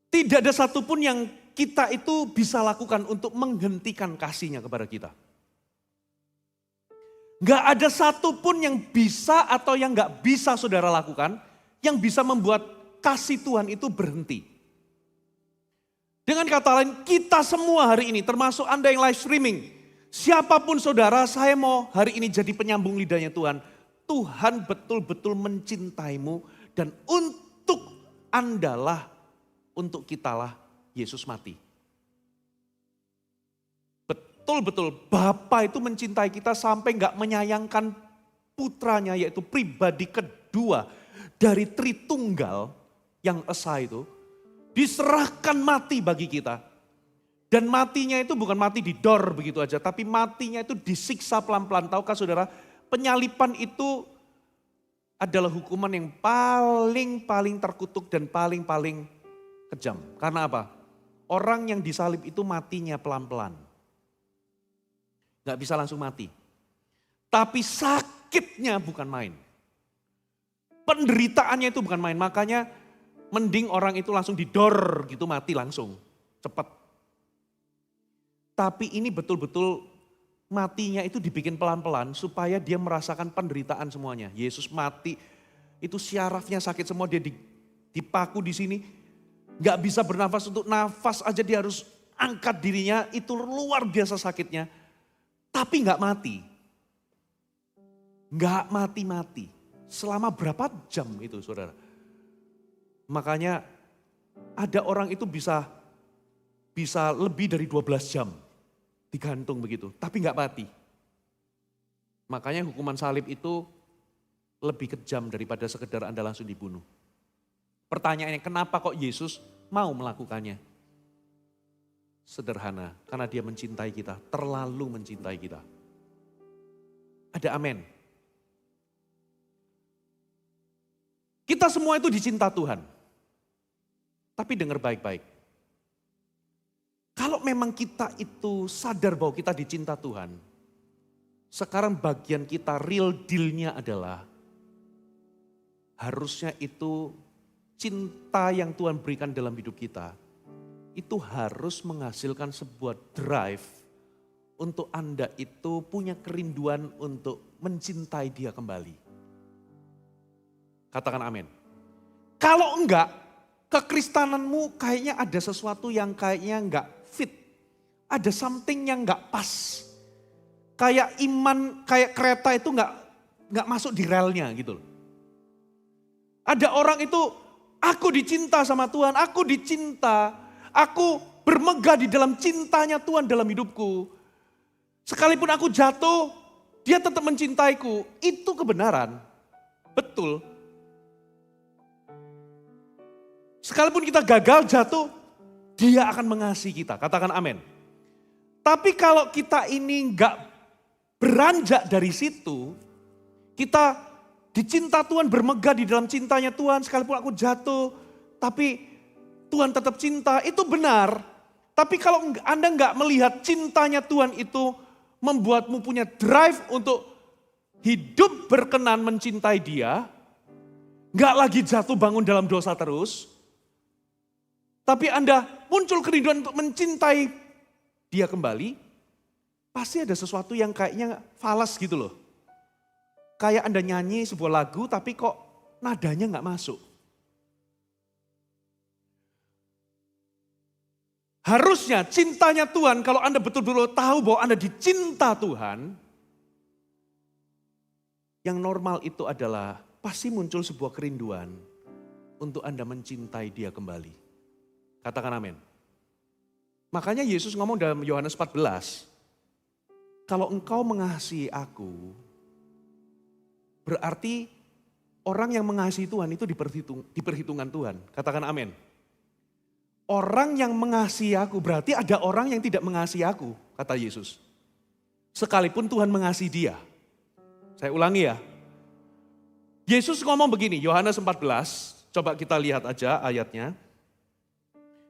Tidak ada satupun yang kita itu bisa lakukan untuk menghentikan kasihnya kepada kita. Gak ada satupun yang bisa atau yang gak bisa saudara lakukan yang bisa membuat kasih Tuhan itu berhenti. Dengan kata lain, kita semua hari ini termasuk Anda yang live streaming. Siapapun saudara, saya mau hari ini jadi penyambung lidahnya Tuhan. Tuhan betul-betul mencintaimu dan untuk Anda lah, untuk kitalah Yesus mati. Betul-betul Bapa itu mencintai kita sampai gak menyayangkan putranya yaitu pribadi kedua dari Tritunggal yang esa itu. Diserahkan mati bagi kita. Dan matinya itu bukan mati didor begitu aja. Tapi matinya itu disiksa pelan-pelan. Tahukah saudara, penyalipan itu adalah hukuman yang paling terkutuk dan paling kejam. Karena apa? Orang yang disalib itu matinya pelan-pelan. Gak bisa langsung mati. Tapi sakitnya bukan main. Penderitaannya itu bukan main. Makanya mending orang itu langsung didor gitu mati langsung. Cepat. Tapi ini betul-betul matinya itu dibikin pelan-pelan supaya dia merasakan penderitaan semuanya. Yesus mati itu syarafnya sakit semua, dia dipaku di sini. Gak bisa bernafas, untuk nafas aja dia harus angkat dirinya, itu luar biasa sakitnya. Tapi gak mati. Gak mati-mati. Selama berapa jam itu saudara. Makanya ada orang itu bisa lebih dari 12 jam. Digantung begitu, tapi gak mati. Makanya hukuman salib itu lebih kejam daripada sekedar Anda langsung dibunuh. Pertanyaannya, kenapa kok Yesus mau melakukannya? Sederhana, karena dia mencintai kita, terlalu mencintai kita. Ada amin. Kita semua itu dicinta Tuhan. Tapi dengar baik-baik. Kalau memang kita itu sadar bahwa kita dicinta Tuhan, sekarang bagian kita real deal-nya adalah harusnya itu cinta yang Tuhan berikan dalam hidup kita, itu harus menghasilkan sebuah drive untuk Anda itu punya kerinduan untuk mencintai dia kembali? Katakan amin. Kalau enggak, kekristenanmu kayaknya ada sesuatu yang kayaknya enggak fit. Ada something yang enggak pas. Kayak iman, kayak kereta itu enggak masuk di relnya gitu loh. Ada orang itu, aku dicinta sama Tuhan, aku dicinta, aku bermegah di dalam cintanya Tuhan dalam hidupku. Sekalipun aku jatuh, dia tetap mencintaiku. Itu kebenaran. Betul. Sekalipun kita gagal jatuh, dia akan mengasihi kita. Katakan amin. Tapi kalau kita ini enggak beranjak dari situ, kita dicinta Tuhan, bermegah di dalam cintanya Tuhan, sekalipun aku jatuh, tapi Tuhan tetap cinta, itu benar. Tapi kalau Anda enggak melihat cintanya Tuhan itu membuatmu punya drive untuk hidup berkenan mencintai dia, enggak lagi jatuh bangun dalam dosa terus, tapi Anda muncul kerinduan untuk mencintai dia kembali, pasti ada sesuatu yang kayaknya falas gitu loh. Kayak Anda nyanyi sebuah lagu tapi kok nadanya nggak masuk. Harusnya cintanya Tuhan, kalau Anda betul-betul tahu bahwa Anda dicinta Tuhan, yang normal itu adalah pasti muncul sebuah kerinduan untuk Anda mencintai dia kembali. Katakan amin. Makanya Yesus ngomong dalam Yohanes 14, kalau engkau mengasihi aku, berarti orang yang mengasihi Tuhan itu diperhitungkan Tuhan. Katakan amin. Orang yang mengasihi aku, berarti ada orang yang tidak mengasihi aku, kata Yesus. Sekalipun Tuhan mengasihi dia. Saya ulangi ya. Yesus ngomong begini, Yohanes 14, coba kita lihat aja ayatnya.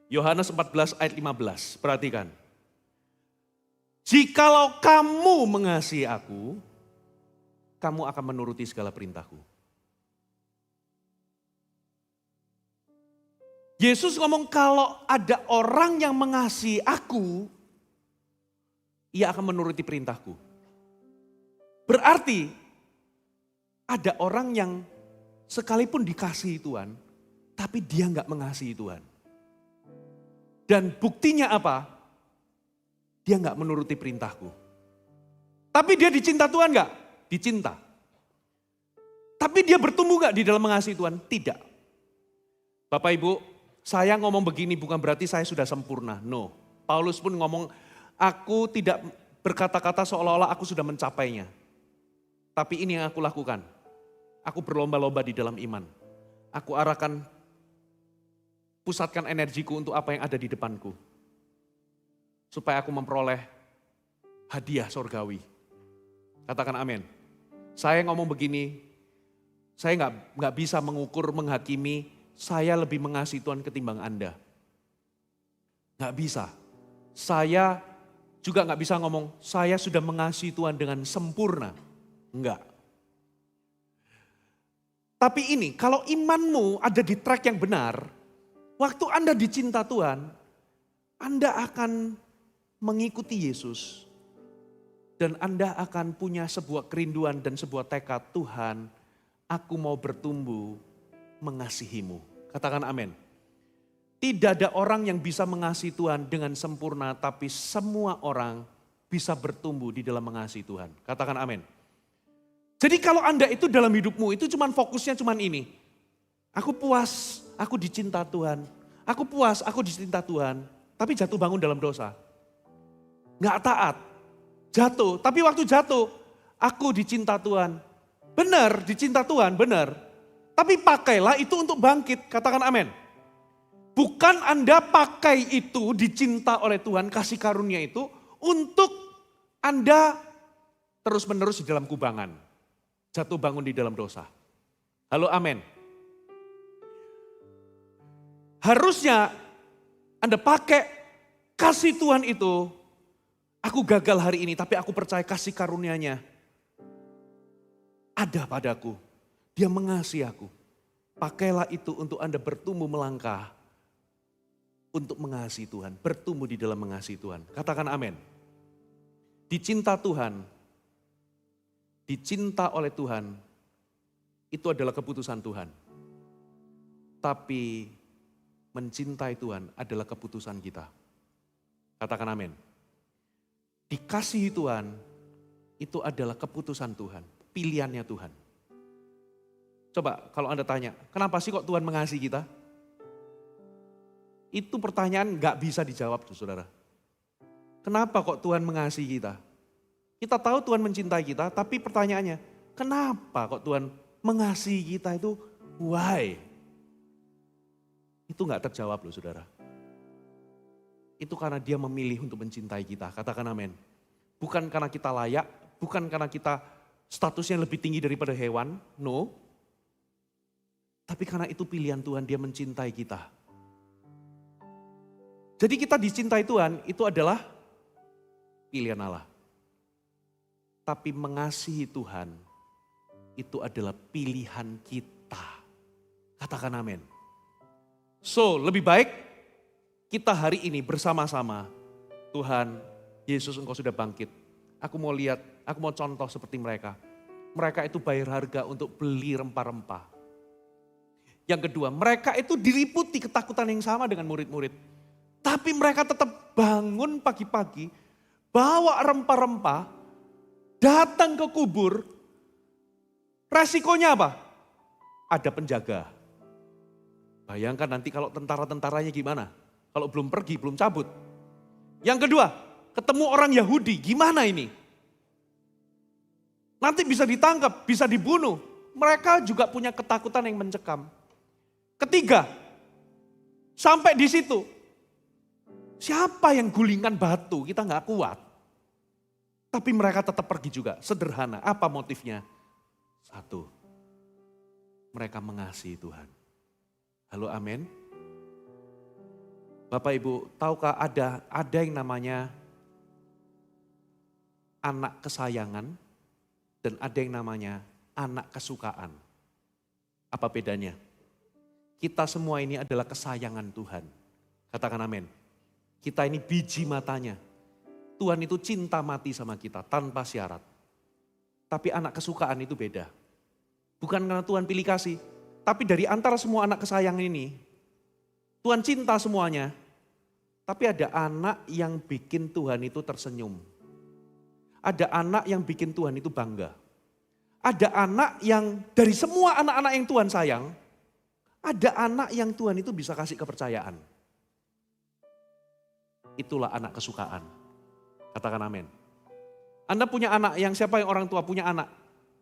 Yohanes 14 ayat 15, perhatikan. Jikalau kamu mengasihi aku, kamu akan menuruti segala perintahku. Yesus ngomong kalau ada orang yang mengasihi aku, ia akan menuruti perintahku. Berarti ada orang yang sekalipun dikasihi Tuhan, tapi dia nggak mengasihi Tuhan. Dan buktinya apa? Dia nggak menuruti perintahku. Tapi dia dicinta Tuhan nggak? Dicinta. Tapi dia bertumbuh nggak di dalam mengasihi Tuhan? Tidak. Bapak Ibu, saya ngomong begini bukan berarti saya sudah sempurna. No. Paulus pun ngomong, aku tidak berkata-kata seolah-olah aku sudah mencapainya. Tapi ini yang aku lakukan. Aku berlomba-lomba di dalam iman. Aku arahkan, pusatkan energiku untuk apa yang ada di depanku. Supaya aku memperoleh hadiah sorgawi. Katakan amin. Saya ngomong begini, saya nggak bisa mengukur, menghakimi, saya lebih mengasihi Tuhan ketimbang Anda. Nggak bisa. Saya juga nggak bisa ngomong, saya sudah mengasihi Tuhan dengan sempurna. Enggak. Tapi ini, kalau imanmu ada di track yang benar, waktu Anda dicinta Tuhan, Anda akan mengikuti Yesus. Dan Anda akan punya sebuah kerinduan dan sebuah tekad, Tuhan, aku mau bertumbuh mengasihimu. Katakan amin. Tidak ada orang yang bisa mengasihi Tuhan dengan sempurna, tapi semua orang bisa bertumbuh di dalam mengasihi Tuhan. Katakan amin. Jadi kalau Anda itu dalam hidupmu itu cuman fokusnya cuman ini. Aku puas, aku dicinta Tuhan. Aku puas, aku dicinta Tuhan. Tapi jatuh bangun dalam dosa. Nggak taat. Jatuh, tapi waktu jatuh, aku dicinta Tuhan. Benar, dicinta Tuhan, benar. Tapi pakailah itu untuk bangkit, katakan amin. Bukan Anda pakai itu dicinta oleh Tuhan, kasih karunia itu untuk Anda terus-menerus di dalam kubangan. Jatuh bangun di dalam dosa. Halo amin. Harusnya Anda pakai kasih Tuhan itu, aku gagal hari ini tapi aku percaya kasih karunia-Nya ada padaku. Dia mengasihi aku. Pakailah itu untuk Anda bertumbuh melangkah untuk mengasihi Tuhan, bertumbuh di dalam mengasihi Tuhan. Katakan amin. Dicinta Tuhan dicinta oleh Tuhan, itu adalah keputusan Tuhan. Tapi mencintai Tuhan adalah keputusan kita. Katakan amin. Dikasihi Tuhan, itu adalah keputusan Tuhan, pilihannya Tuhan. Coba kalau Anda tanya, kenapa sih kok Tuhan mengasihi kita? Itu pertanyaan gak bisa dijawab tuh saudara. Kenapa kok Tuhan mengasihi kita? Kita tahu Tuhan mencintai kita, tapi pertanyaannya, kenapa kok Tuhan mengasihi kita itu? Why? Itu gak terjawab loh saudara. Itu karena dia memilih untuk mencintai kita, katakan amin. Bukan karena kita layak, bukan karena kita statusnya lebih tinggi daripada hewan, no. Tapi karena itu pilihan Tuhan, dia mencintai kita. Jadi kita dicintai Tuhan, itu adalah pilihan Allah. Tapi mengasihi Tuhan, itu adalah pilihan kita. Katakan amin. So, lebih baik kita hari ini bersama-sama, Tuhan, Yesus Engkau sudah bangkit. Aku mau lihat, aku mau contoh seperti mereka. Mereka itu bayar harga untuk beli rempah-rempah. Yang kedua, mereka itu diliputi ketakutan yang sama dengan murid-murid. Tapi mereka tetap bangun pagi-pagi, bawa rempah-rempah, datang ke kubur. Resikonya apa? Ada penjaga. Bayangkan nanti kalau tentara-tentaranya gimana? Kalau belum pergi, belum cabut. Yang kedua, ketemu orang Yahudi, gimana ini? Nanti bisa ditangkap, bisa dibunuh. Mereka juga punya ketakutan yang mencekam. Ketiga, sampai di situ, siapa yang gulingan batu, kita nggak kuat. Tapi mereka tetap pergi juga, sederhana. Apa motifnya? Satu, mereka mengasihi Tuhan. Halo, amin. Bapak Ibu, tahukah ada yang namanya anak kesayangan dan ada yang namanya anak kesukaan. Apa bedanya? Kita semua ini adalah kesayangan Tuhan. Katakan amin. Kita ini biji matanya. Tuhan itu cinta mati sama kita tanpa syarat. Tapi anak kesukaan itu beda. Bukan karena Tuhan pilih kasih. Tapi dari antara semua anak kesayangan ini, Tuhan cinta semuanya. Tapi ada anak yang bikin Tuhan itu tersenyum. Ada anak yang bikin Tuhan itu bangga. Ada anak yang dari semua anak-anak yang Tuhan sayang, ada anak yang Tuhan itu bisa kasih kepercayaan. Itulah anak kesukaan. Katakan amin. Anda punya anak, yang siapa yang orang tua punya anak?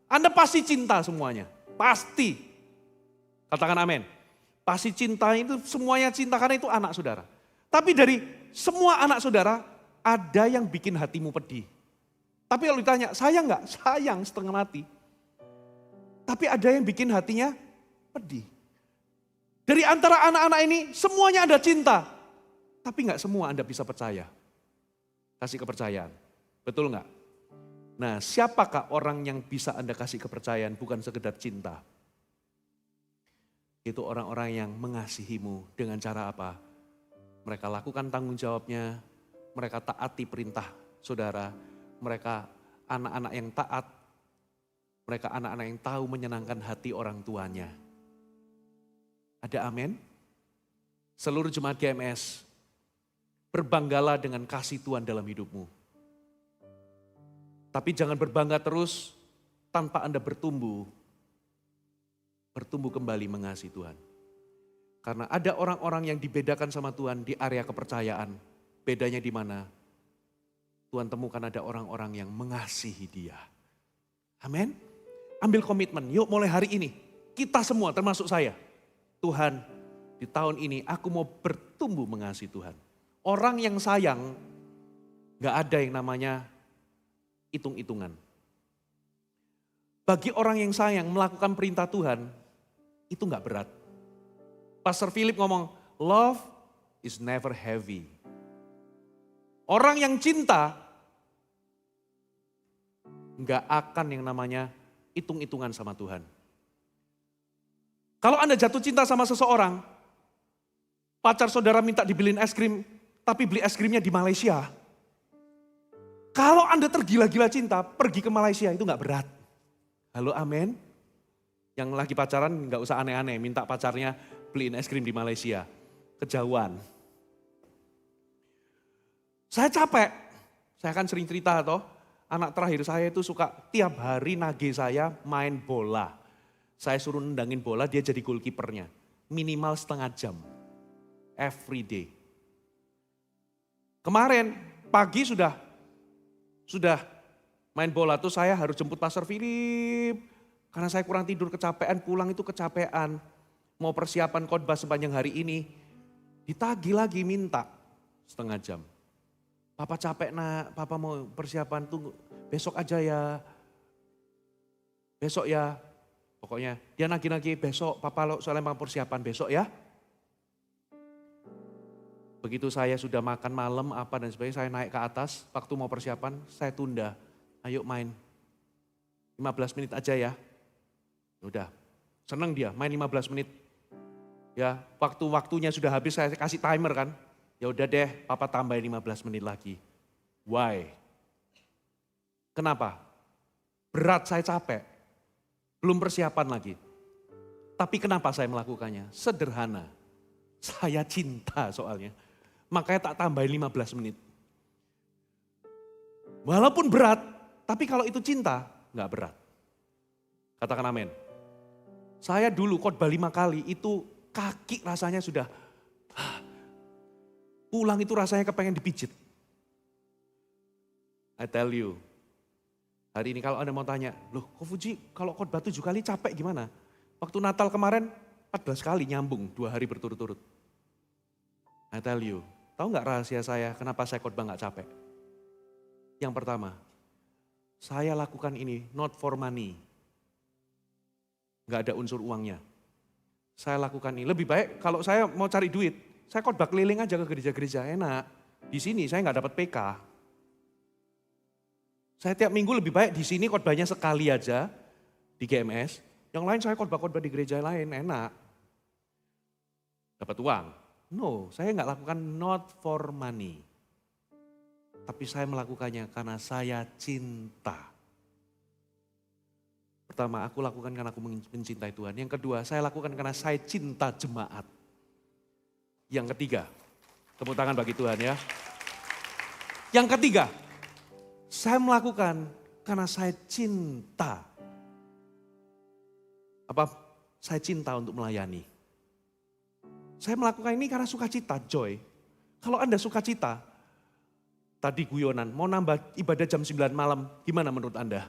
Anda pasti cinta semuanya. Pasti. Katakan amin. Pasti cinta itu semuanya cinta karena itu anak saudara. Tapi dari semua anak saudara, ada yang bikin hatimu pedih. Tapi kalau ditanya, sayang nggak? Sayang setengah mati. Tapi ada yang bikin hatinya pedih. Dari antara anak-anak ini, semuanya Anda cinta. Tapi nggak semua Anda bisa percaya. Kasih kepercayaan. Betul nggak? Nah, siapakah orang yang bisa Anda kasih kepercayaan bukan sekedar cinta? Itu orang-orang yang mengasihimu dengan cara apa? Mereka lakukan tanggung jawabnya, mereka taati perintah saudara, mereka anak-anak yang taat, mereka anak-anak yang tahu menyenangkan hati orang tuanya. Ada amin? Seluruh jemaat GMS, berbanggalah dengan kasih Tuhan dalam hidupmu. Tapi jangan berbangga terus tanpa Anda bertumbuh kembali mengasihi Tuhan. Karena ada orang-orang yang dibedakan sama Tuhan di area kepercayaan. Bedanya di mana? Tuhan temukan ada orang-orang yang mengasihi Dia. Amin. Ambil komitmen, yuk mulai hari ini. Kita semua termasuk saya. Tuhan, di tahun ini aku mau bertumbuh mengasihi Tuhan. Orang yang sayang, gak ada yang namanya hitung-hitungan. Bagi orang yang sayang melakukan perintah Tuhan, itu gak berat. Pastor Philip ngomong, love is never heavy. Orang yang cinta, gak akan yang namanya hitung-hitungan sama Tuhan. Kalau Anda jatuh cinta sama seseorang, pacar saudara minta dibeliin es krim, tapi beli es krimnya di Malaysia. Kalau Anda tergila-gila cinta, pergi ke Malaysia itu gak berat. Halo amin? Yang lagi pacaran nggak usah aneh-aneh, minta pacarnya beliin es krim di Malaysia. Kejauhan. Saya capek, saya kan sering cerita toh, anak terakhir saya itu suka tiap hari nagih saya main bola. Saya suruh nendangin bola, dia jadi goalkeepernya. Minimal setengah jam. Every day. Kemarin pagi sudah main bola tuh saya harus jemput Pastor Philip. Karena saya kurang tidur kecapean, pulang itu kecapean. Mau persiapan khotbah sepanjang hari ini. Ditagih lagi minta setengah jam. Papa capek nak, papa mau persiapan tuh besok aja ya. Besok ya. Pokoknya dia nagih-nagih besok, papa lo soalnya mau persiapan besok ya. Begitu saya sudah makan malam apa dan sebagainya, saya naik ke atas, waktu mau persiapan saya tunda. Ayo main 15 menit aja ya. Udah, senang dia main 15 menit. Ya, waktunya sudah habis saya kasih timer kan. Ya udah deh, papa tambahin 15 menit lagi. Why? Kenapa? Berat, saya capek. Belum persiapan lagi. Tapi kenapa saya melakukannya? Sederhana. Saya cinta soalnya. Makanya tak tambahin 15 menit. Walaupun berat, tapi kalau itu cinta, nggak berat. Katakan amin. Saya dulu khotbah 5 kali, itu kaki rasanya sudah, pulang itu rasanya kepengen dipijit. I tell you, hari ini kalau Anda mau tanya, loh kok Fuji kalau khotbah 7 kali capek gimana? Waktu Natal kemarin 14 kali nyambung 2 hari berturut-turut. I tell you, tahu nggak rahasia saya kenapa saya khotbah nggak capek? Yang pertama, saya lakukan ini not for money. Nggak ada unsur uangnya. Saya lakukan ini, lebih baik kalau saya mau cari duit, saya khotbah keliling aja ke gereja-gereja, enak. Di sini saya nggak dapat PK. Saya tiap minggu lebih baik di sini khotbahnya sekali aja di GMS. Yang lain saya khotbah-khotbah di gereja lain, enak. Dapat uang. No, saya nggak lakukan not for money. Tapi saya melakukannya karena saya cinta. Pertama, aku lakukan karena aku mencintai Tuhan. Yang kedua, saya lakukan karena saya cinta jemaat. Yang ketiga, tepuk tangan bagi Tuhan ya. Yang ketiga, saya melakukan karena saya cinta. Saya cinta untuk melayani. Saya melakukan ini karena sukacita, joy. Kalau Anda sukacita, tadi guyonan, mau nambah ibadah jam 9 malam, gimana menurut Anda?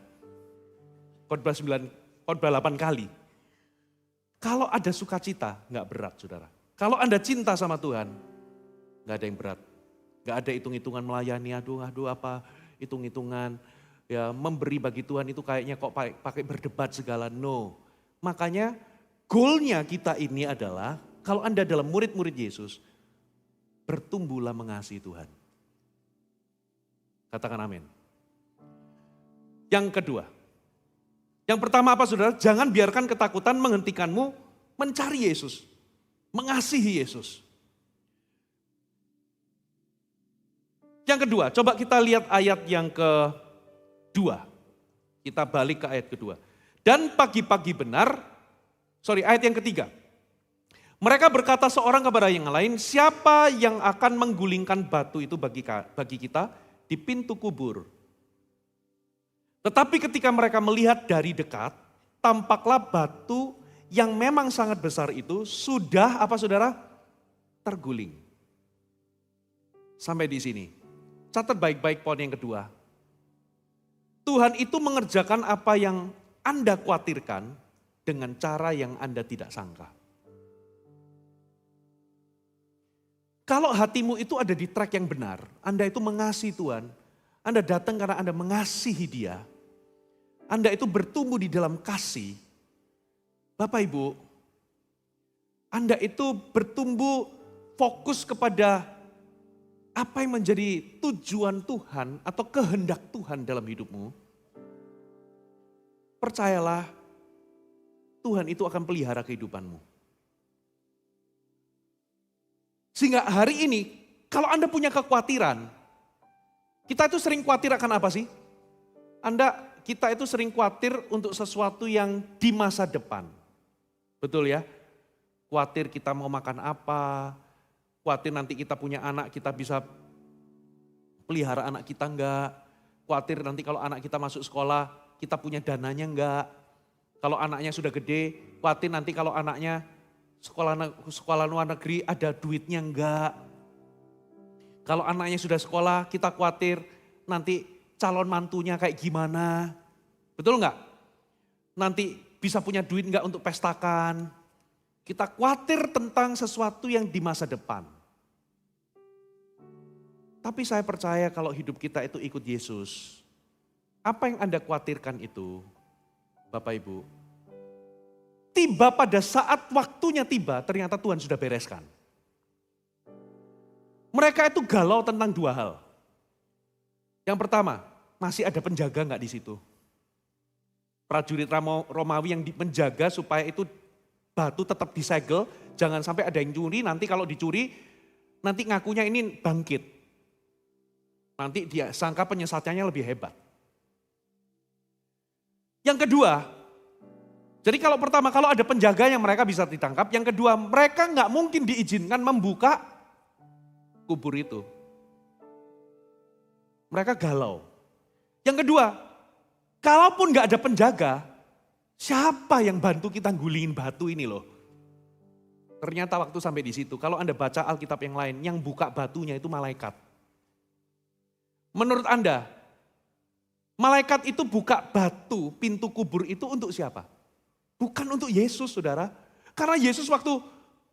Khotbah 8 kali. Kalau ada sukacita, nggak berat saudara. Kalau Anda cinta sama Tuhan, nggak ada yang berat. Nggak ada hitung-hitungan melayani, aduh apa, hitung-hitungan. Ya memberi bagi Tuhan itu kayaknya kok pakai berdebat segala, no. Makanya goalnya kita ini adalah, kalau Anda adalah murid-murid Yesus, bertumbuhlah mengasihi Tuhan. Katakan amin. Yang kedua, yang pertama apa saudara? Jangan biarkan ketakutan menghentikanmu mencari Yesus. Mengasihi Yesus. Yang kedua, coba kita lihat ayat yang kedua. Kita balik ke ayat kedua. Dan pagi-pagi ayat yang ketiga. Mereka berkata seorang kepada yang lain, siapa yang akan menggulingkan batu itu bagi kita di pintu kubur? Tetapi ketika mereka melihat dari dekat, tampaklah batu yang memang sangat besar itu sudah apa saudara? Terguling. Sampai di sini. Catat baik-baik poin yang kedua. Tuhan itu mengerjakan apa yang Anda khawatirkan dengan cara yang Anda tidak sangka. Kalau hatimu itu ada di track yang benar, Anda itu mengasihi Tuhan, Anda datang karena Anda mengasihi Dia, Anda itu bertumbuh di dalam kasih, Bapak Ibu, Anda itu bertumbuh fokus kepada apa yang menjadi tujuan Tuhan atau kehendak Tuhan dalam hidupmu. Percayalah, Tuhan itu akan pelihara kehidupanmu. Sehingga hari ini, kalau Anda punya kekhawatiran, kita itu sering khawatir akan apa sih? Anda kita itu sering khawatir untuk sesuatu yang di masa depan. Betul ya? Khawatir kita mau makan apa, khawatir nanti kita punya anak kita bisa pelihara anak kita enggak, khawatir nanti kalau anak kita masuk sekolah kita punya dananya enggak. Kalau anaknya sudah gede, khawatir nanti kalau anaknya sekolah luar negeri ada duitnya enggak. Kalau anaknya sudah sekolah, kita khawatir nanti calon mantunya kayak gimana. Betul enggak? Nanti bisa punya duit enggak untuk pestakan. Kita khawatir tentang sesuatu yang di masa depan. Tapi saya percaya kalau hidup kita itu ikut Yesus, apa yang Anda khawatirkan itu, Bapak Ibu, tiba pada saat waktunya tiba, ternyata Tuhan sudah bereskan. Mereka itu galau tentang dua hal. Yang pertama, masih ada penjaga enggak di situ? Prajurit Romawi yang menjaga supaya itu batu tetap disegel, jangan sampai ada yang curi, nanti kalau dicuri, nanti ngakunya ini bangkit. Nanti dia sangka penyesatannya lebih hebat. Yang kedua, jadi kalau pertama, kalau ada penjaga yang mereka bisa ditangkap. Yang kedua, mereka nggak mungkin diizinkan membuka kubur itu. Mereka galau. Yang kedua, kalaupun nggak ada penjaga, siapa yang bantu kita gulingin batu ini loh? Ternyata waktu sampai di situ, kalau Anda baca Alkitab yang lain, yang buka batunya itu malaikat. Menurut Anda, malaikat itu buka batu, pintu kubur itu untuk siapa? Bukan untuk Yesus, saudara. Karena Yesus waktu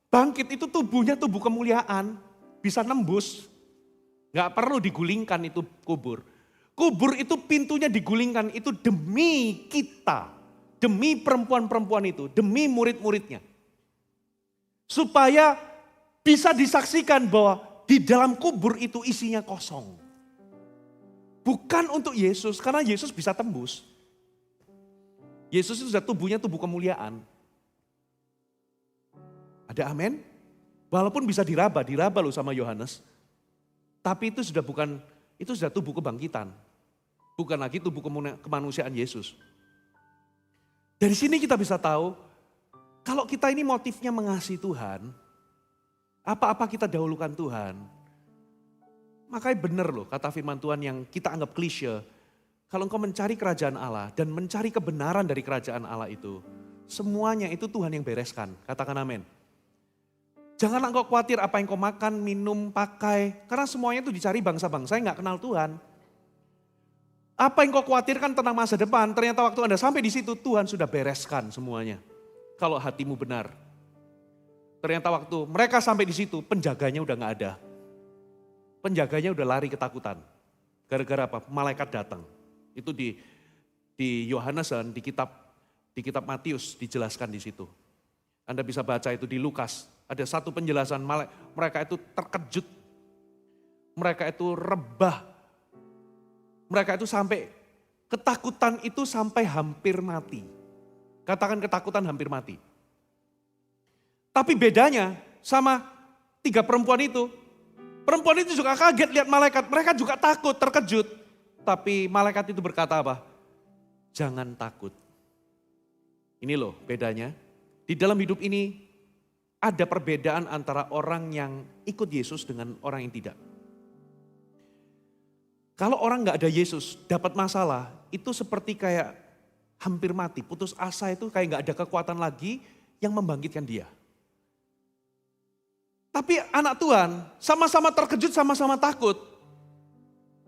bangkit itu tubuhnya tubuh kemuliaan, bisa nembus. Gak perlu digulingkan itu kubur. Kubur itu pintunya digulingkan itu demi kita. Demi perempuan-perempuan itu, demi murid-muridnya. Supaya bisa disaksikan bahwa di dalam kubur itu isinya kosong. Bukan untuk Yesus, karena Yesus bisa tembus. Yesus itu sudah tubuhnya tubuh kemuliaan. Ada amin? Walaupun bisa diraba loh sama Yohanes. Tapi itu sudah tubuh kebangkitan. Bukan lagi tubuh kemanusiaan Yesus. Dari sini kita bisa tahu, kalau kita ini motifnya mengasihi Tuhan, apa-apa kita dahulukan Tuhan. Makanya benar loh kata firman Tuhan yang kita anggap klise. Kalau engkau mencari kerajaan Allah dan mencari kebenaran dari kerajaan Allah itu, semuanya itu Tuhan yang bereskan. Katakan amin. Janganlah engkau khawatir apa yang kau makan, minum, pakai. Karena semuanya itu dicari bangsa-bangsa yang gak kenal Tuhan. Apa yang kau khawatirkan tentang masa depan, ternyata waktu Anda sampai di situ Tuhan sudah bereskan semuanya. Kalau hatimu benar. Ternyata waktu mereka sampai di situ penjaganya udah gak ada. Penjaganya udah lari ketakutan. Gara-gara apa? Malaikat datang. Itu di Yohanesan, di kitab Matius dijelaskan di situ. Anda bisa baca itu di Lukas. Ada satu penjelasan mereka itu terkejut. Mereka itu rebah. Mereka itu sampai ketakutan itu sampai hampir mati. Katakan ketakutan hampir mati. Tapi bedanya sama 3 perempuan itu. Perempuan itu juga kaget lihat malaikat. Mereka juga takut, terkejut. Tapi malaikat itu berkata apa? Jangan takut. Ini loh bedanya. Di dalam hidup ini ada perbedaan antara orang yang ikut Yesus dengan orang yang tidak. Kalau orang gak ada Yesus, dapat masalah, itu seperti kayak hampir mati. Putus asa itu kayak gak ada kekuatan lagi yang membangkitkan dia. Tapi anak Tuhan sama-sama terkejut, sama-sama takut.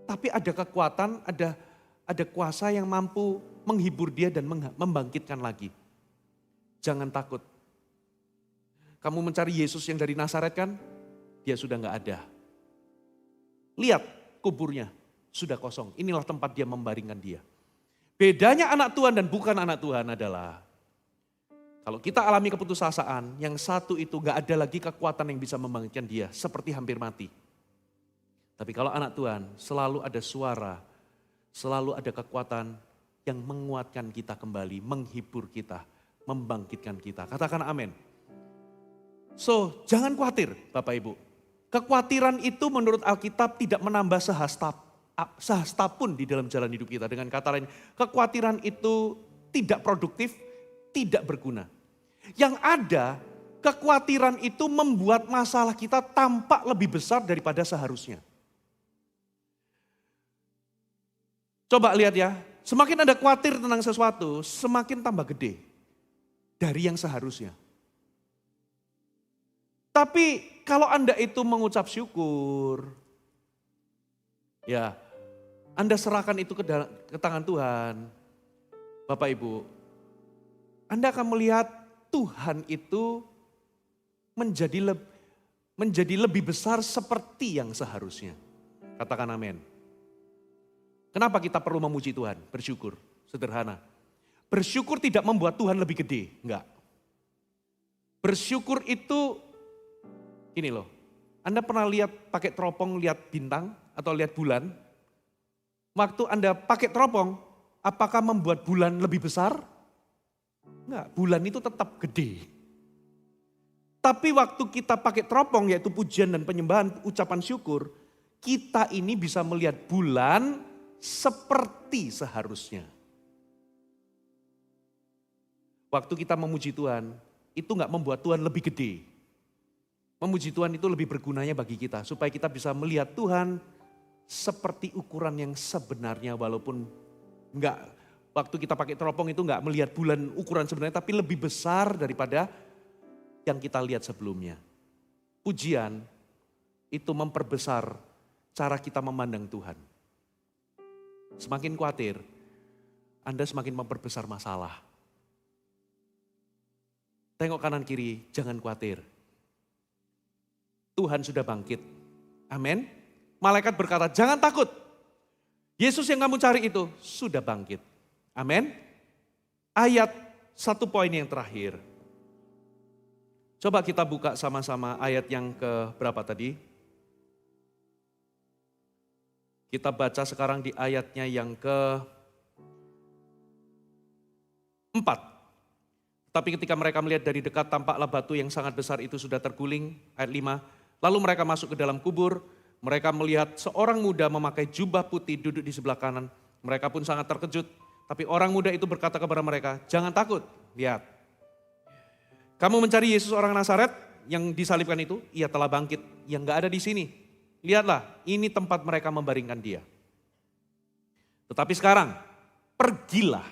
Tapi ada kekuatan, ada kuasa yang mampu menghibur dia dan membangkitkan lagi. Jangan takut. Kamu mencari Yesus yang dari Nazaret kan? Dia sudah gak ada. Lihat kuburnya, sudah kosong. Inilah tempat dia membaringkan dia. Bedanya anak Tuhan dan bukan anak Tuhan adalah kalau kita alami keputusasaan, yang satu itu gak ada lagi kekuatan yang bisa membangkitkan dia, seperti hampir mati. Tapi kalau anak Tuhan, selalu ada suara, selalu ada kekuatan yang menguatkan kita kembali, menghibur kita, membangkitkan kita. Katakan amin. So, jangan khawatir Bapak Ibu. Kekhawatiran itu menurut Alkitab tidak menambah sehastap. sehasta pun di dalam jalan hidup kita. Dengan kata lain, kekhawatiran itu tidak produktif, tidak berguna. Yang ada, kekhawatiran itu membuat masalah kita tampak lebih besar daripada seharusnya. Coba lihat ya, semakin Anda khawatir tentang sesuatu, semakin tambah gede dari yang seharusnya. Tapi kalau Anda itu mengucap syukur, ya Anda serahkan itu ke tangan Tuhan. Bapak Ibu, Anda akan melihat Tuhan itu menjadi lebih besar seperti yang seharusnya. Katakan amin. Kenapa kita perlu memuji Tuhan? Bersyukur, sederhana. Bersyukur tidak membuat Tuhan lebih gede, enggak. Bersyukur itu, gini loh, Anda pernah lihat pakai teropong lihat bintang atau lihat bulan? Waktu Anda pakai teropong, apakah membuat bulan lebih besar? Enggak, bulan itu tetap gede. Tapi waktu kita pakai teropong yaitu pujian dan penyembahan, ucapan syukur, kita ini bisa melihat bulan seperti seharusnya. Waktu kita memuji Tuhan, itu enggak membuat Tuhan lebih gede. Memuji Tuhan itu lebih bergunanya bagi kita, supaya kita bisa melihat Tuhan seperti ukuran yang sebenarnya, walaupun enggak, waktu kita pakai teropong itu enggak melihat bulan ukuran sebenarnya, tapi lebih besar daripada yang kita lihat sebelumnya. Pujian itu memperbesar cara kita memandang Tuhan. Semakin khawatir, Anda semakin memperbesar masalah. Tengok kanan kiri, jangan khawatir. Tuhan sudah bangkit. Amin. Malaikat berkata, jangan takut. Yesus yang kamu cari itu sudah bangkit. Amin. Ayat 1 poin yang terakhir. Coba kita buka sama-sama ayat yang ke berapa tadi? Kita baca sekarang di ayatnya yang ke-4. Tapi ketika mereka melihat dari dekat, tampaklah batu yang sangat besar itu sudah terguling. Ayat 5. Lalu mereka masuk ke dalam kubur. Mereka melihat seorang muda memakai jubah putih duduk di sebelah kanan. Mereka pun sangat terkejut. Tapi orang muda itu berkata kepada mereka, jangan takut, lihat. Kamu mencari Yesus orang Nazaret yang disalibkan itu, ia telah bangkit, yang gak ada di sini. Lihatlah, ini tempat mereka membaringkan dia. Tetapi sekarang, pergilah.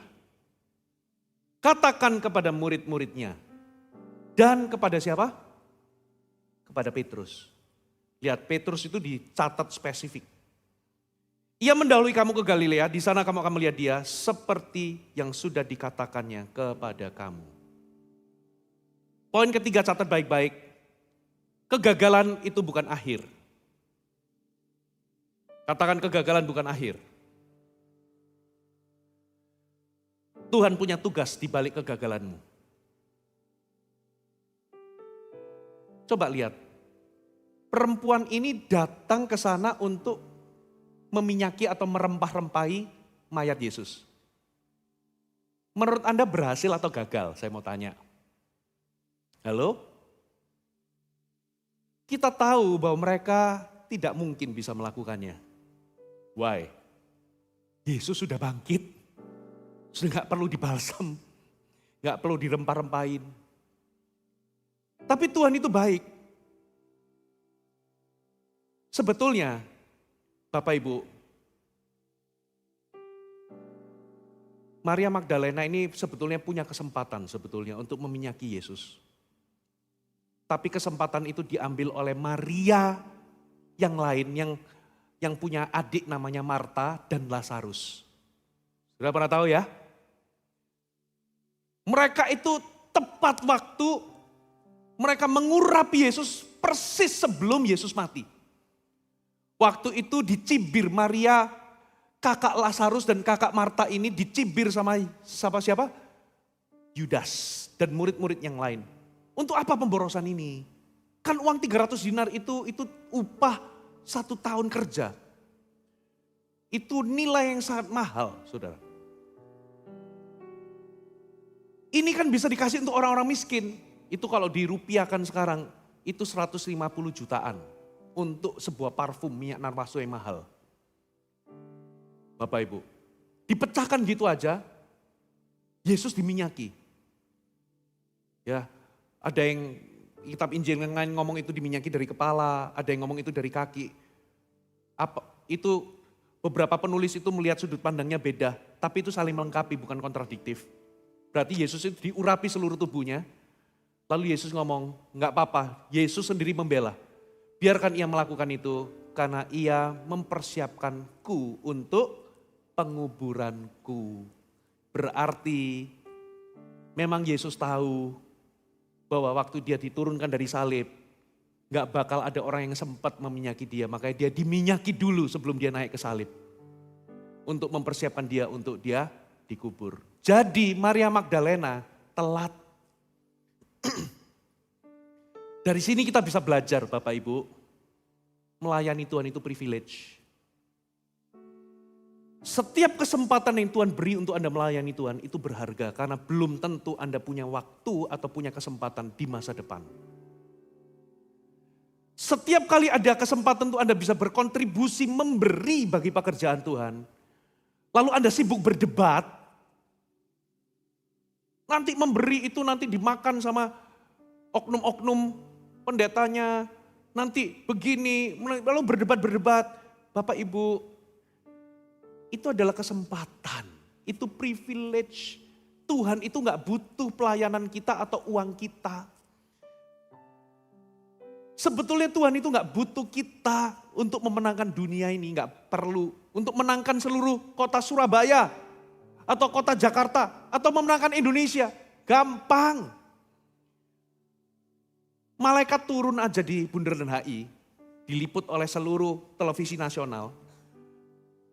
Katakan kepada murid-muridnya. Dan kepada siapa? Kepada Petrus. Lihat, Petrus itu dicatat spesifik. Ia mendahului kamu ke Galilea, di sana kamu akan melihat dia seperti yang sudah dikatakannya kepada kamu. Poin ketiga, catat baik-baik. Kegagalan itu bukan akhir. Katakan kegagalan bukan akhir. Tuhan punya tugas di balik kegagalanmu. Coba lihat. Perempuan ini datang ke sana untuk meminyaki atau merempah-rempahi mayat Yesus. Menurut Anda berhasil atau gagal? Saya mau tanya. Halo? Kita tahu bahwa mereka tidak mungkin bisa melakukannya. Why? Yesus sudah bangkit. Sudah gak perlu dibalsam. Gak perlu dirempah-rempahin. Tapi Tuhan itu baik. Sebetulnya, Bapak Ibu, Maria Magdalena ini sebetulnya punya kesempatan sebetulnya untuk meminyaki Yesus. Tapi kesempatan itu diambil oleh Maria yang lain yang punya adik namanya Marta dan Lazarus. Sudah pernah tahu ya? Mereka itu tepat waktu mereka mengurapi Yesus persis sebelum Yesus mati. Waktu itu dicibir Maria, kakak Lazarus dan kakak Marta ini dicibir sama siapa? Yudas dan murid-murid yang lain. Untuk apa pemborosan ini? Kan uang 300 dinar itu upah 1 tahun kerja. Itu nilai yang sangat mahal, saudara. Ini kan bisa dikasih untuk orang-orang miskin. Itu kalau dirupiahkan sekarang, itu 150 jutaan. Untuk sebuah parfum minyak narwastu yang mahal. Bapak Ibu. Dipecahkan gitu aja, Yesus diminyaki. Ya, ada yang kitab Injil ngomong itu diminyaki dari kepala, ada yang ngomong itu dari kaki. Itu beberapa penulis itu melihat sudut pandangnya beda, tapi itu saling melengkapi, bukan kontradiktif. Berarti Yesus itu diurapi seluruh tubuhnya. Lalu Yesus ngomong, enggak apa-apa, Yesus sendiri membela. Biarkan ia melakukan itu, karena ia mempersiapkanku untuk penguburanku. Berarti memang Yesus tahu bahwa waktu dia diturunkan dari salib, enggak bakal ada orang yang sempat meminyaki dia. Makanya dia diminyaki dulu sebelum dia naik ke salib. Untuk mempersiapkan dia untuk dia dikubur. Jadi Maria Magdalena telat. Dari sini kita bisa belajar Bapak Ibu, melayani Tuhan itu privilege. Setiap kesempatan yang Tuhan beri untuk Anda melayani Tuhan itu berharga karena belum tentu Anda punya waktu atau punya kesempatan di masa depan. Setiap kali ada kesempatan untuk Anda bisa berkontribusi memberi bagi pekerjaan Tuhan, lalu Anda sibuk berdebat, nanti memberi itu nanti dimakan sama oknum-oknum pendetanya, nanti begini, lalu berdebat-berdebat. Bapak Ibu, itu adalah kesempatan, itu privilege. Tuhan itu gak butuh pelayanan kita atau uang kita. Sebetulnya Tuhan itu gak butuh kita untuk memenangkan dunia ini, gak perlu. Untuk menangkan seluruh kota Surabaya, atau kota Jakarta, atau memenangkan Indonesia. Gampang. Malaikat turun aja di Bundaran HI, diliput oleh seluruh televisi nasional.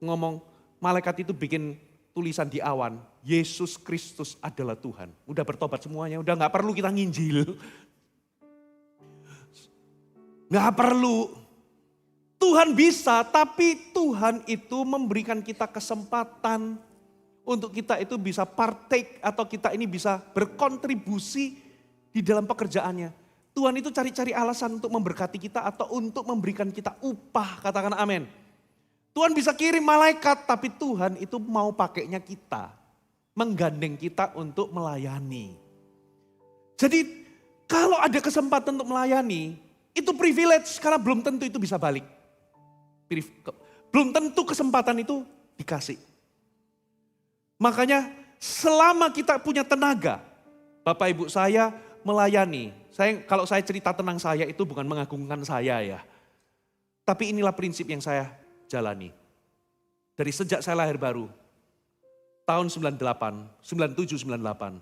Ngomong, malaikat itu bikin tulisan di awan, Yesus Kristus adalah Tuhan. Udah bertobat semuanya, udah gak perlu kita nginjil. Gak perlu. Tuhan bisa, tapi Tuhan itu memberikan kita kesempatan untuk kita itu bisa partake atau kita ini bisa berkontribusi di dalam pekerjaannya. Tuhan itu cari-cari alasan untuk memberkati kita atau untuk memberikan kita upah, katakan amin. Tuhan bisa kirim malaikat, tapi Tuhan itu mau pakainya kita, menggandeng kita untuk melayani. Jadi kalau ada kesempatan untuk melayani, itu privilege karena belum tentu itu bisa balik. Belum tentu kesempatan itu dikasih. Makanya selama kita punya tenaga, Bapak Ibu saya melayani. Kalau saya cerita tentang saya itu bukan mengagungkan saya ya. Tapi inilah prinsip yang saya jalani. Dari sejak saya lahir baru, tahun 97, 98.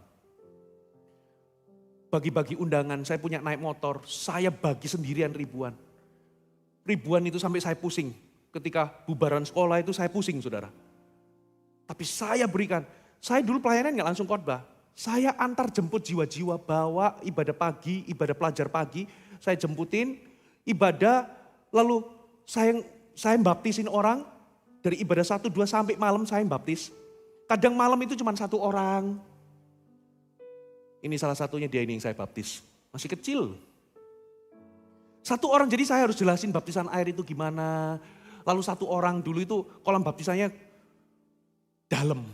Bagi-bagi undangan, saya punya naik motor, saya bagi sendirian ribuan. Ribuan itu sampai saya pusing. Ketika bubaran sekolah itu saya pusing saudara. Tapi saya berikan, saya dulu pelayanan gak langsung khotbah. Saya antar jemput jiwa-jiwa, bawa ibadah pagi, ibadah pelajar pagi. Saya jemputin, ibadah, lalu saya baptisin orang. Dari ibadah 1, 2 sampai malam saya baptis. Kadang malam itu cuma 1 orang. Ini salah satunya dia ini yang saya baptis. Masih kecil. 1 orang, jadi saya harus jelasin baptisan air itu gimana. Lalu 1 orang dulu itu kolam baptisannya dalam.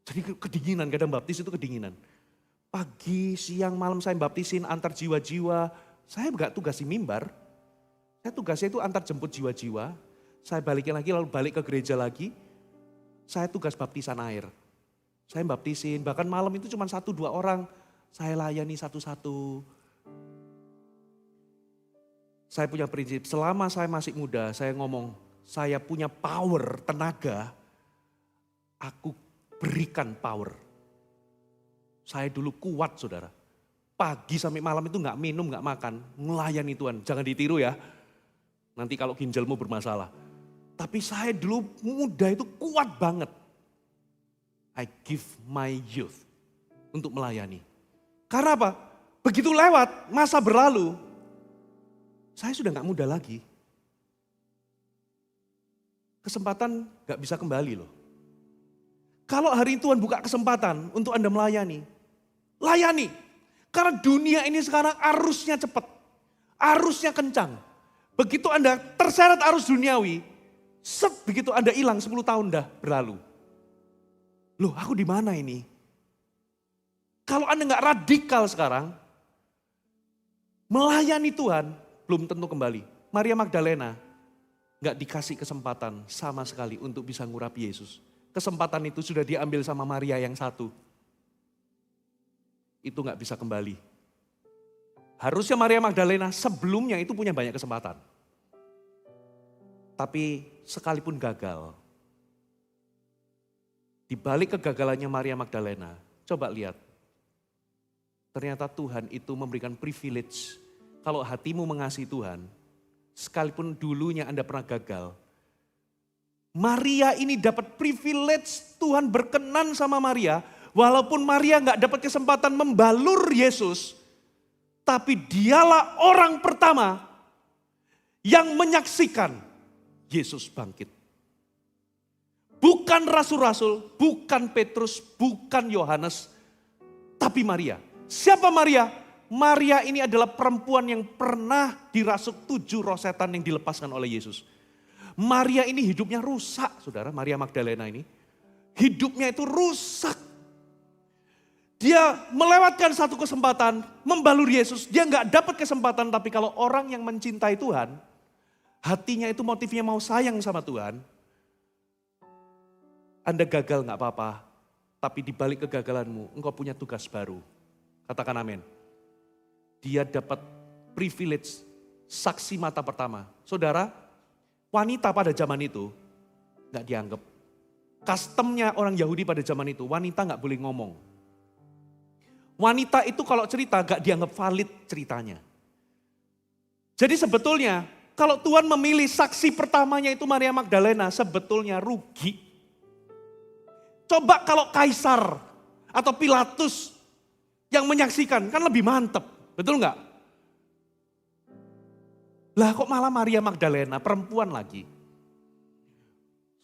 Jadi kedinginan, kadang baptis itu kedinginan. Pagi, siang, malam saya baptisin antar jiwa-jiwa. Saya gak tugas di mimbar. Saya tugasnya itu antar jemput jiwa-jiwa. Saya balikin lagi lalu balik ke gereja lagi. Saya tugas baptisan air. Saya baptisin, bahkan malam itu cuma 1-2 orang. Saya layani satu-satu. Saya punya prinsip, selama saya masih muda, saya ngomong, saya punya power, tenaga, aku berikan power. Saya dulu kuat saudara. Pagi sampai malam itu gak minum, gak makan, melayani Tuhan. Jangan ditiru ya, nanti kalau ginjalmu bermasalah. Tapi saya dulu muda itu kuat banget. I give my youth untuk melayani. Karena apa? Begitu lewat, masa berlalu, saya sudah gak muda lagi. Kesempatan gak bisa kembali loh. Kalau hari ini Tuhan buka kesempatan untuk Anda melayani, layani. Karena dunia ini sekarang arusnya cepat, arusnya kencang. Begitu Anda terseret arus duniawi, Set, begitu Anda hilang 10 tahun dah berlalu. Loh, aku di mana ini? Kalau Anda nggak radikal sekarang, melayani Tuhan, belum tentu kembali. Maria Magdalena nggak dikasih kesempatan sama sekali untuk bisa ngurapi Yesus. Kesempatan itu sudah diambil sama Maria yang satu. Itu nggak bisa kembali. Harusnya Maria Magdalena sebelumnya itu punya banyak kesempatan. Tapi sekalipun gagal, di balik kegagalannya Maria Magdalena, coba lihat. Ternyata Tuhan itu memberikan privilege. Kalau hatimu mengasihi Tuhan, sekalipun dulunya Anda pernah gagal, Maria ini dapat privilege, Tuhan berkenan sama Maria, walaupun Maria nggak dapat kesempatan membalur Yesus, tapi dialah orang pertama yang menyaksikan Yesus bangkit. Bukan rasul-rasul, bukan Petrus, bukan Yohanes, tapi Maria. Siapa Maria? Maria ini adalah perempuan yang pernah dirasuk 7 roh setan yang dilepaskan oleh Yesus. Maria ini hidupnya rusak, saudara. Maria Magdalena ini. Hidupnya itu rusak. Dia melewatkan satu kesempatan, membalur Yesus. Dia nggak dapat kesempatan, tapi kalau orang yang mencintai Tuhan, hatinya itu motifnya mau sayang sama Tuhan. Anda gagal nggak apa-apa, tapi di balik kegagalanmu, engkau punya tugas baru. Katakan amin. Dia dapat privilege saksi mata pertama. Saudara, wanita pada zaman itu nggak dianggap. Customnya orang Yahudi pada zaman itu, wanita nggak boleh ngomong. Wanita itu kalau cerita nggak dianggap valid ceritanya. Jadi sebetulnya kalau Tuhan memilih saksi pertamanya itu Maria Magdalena, sebetulnya rugi. Coba kalau Kaisar atau Pilatus yang menyaksikan, kan lebih mantep, betul nggak? Lah kok malah Maria Magdalena, perempuan lagi.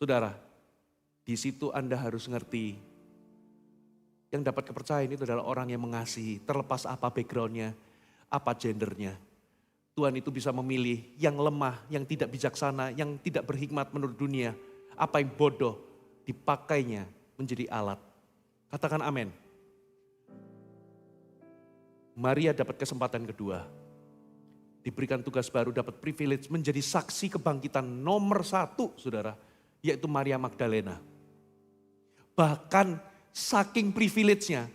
Saudara, di situ Anda harus ngerti, yang dapat kepercayaan itu adalah orang yang mengasihi, terlepas apa backgroundnya, apa gendernya. Tuhan itu bisa memilih yang lemah, yang tidak bijaksana, yang tidak berhikmat menurut dunia. Apa yang bodoh, dipakainya menjadi alat. Katakan amin. Maria dapat kesempatan kedua. Diberikan tugas baru, dapat privilege menjadi saksi kebangkitan nomor 1, saudara. Yaitu Maria Magdalena. Bahkan saking privilege-nya,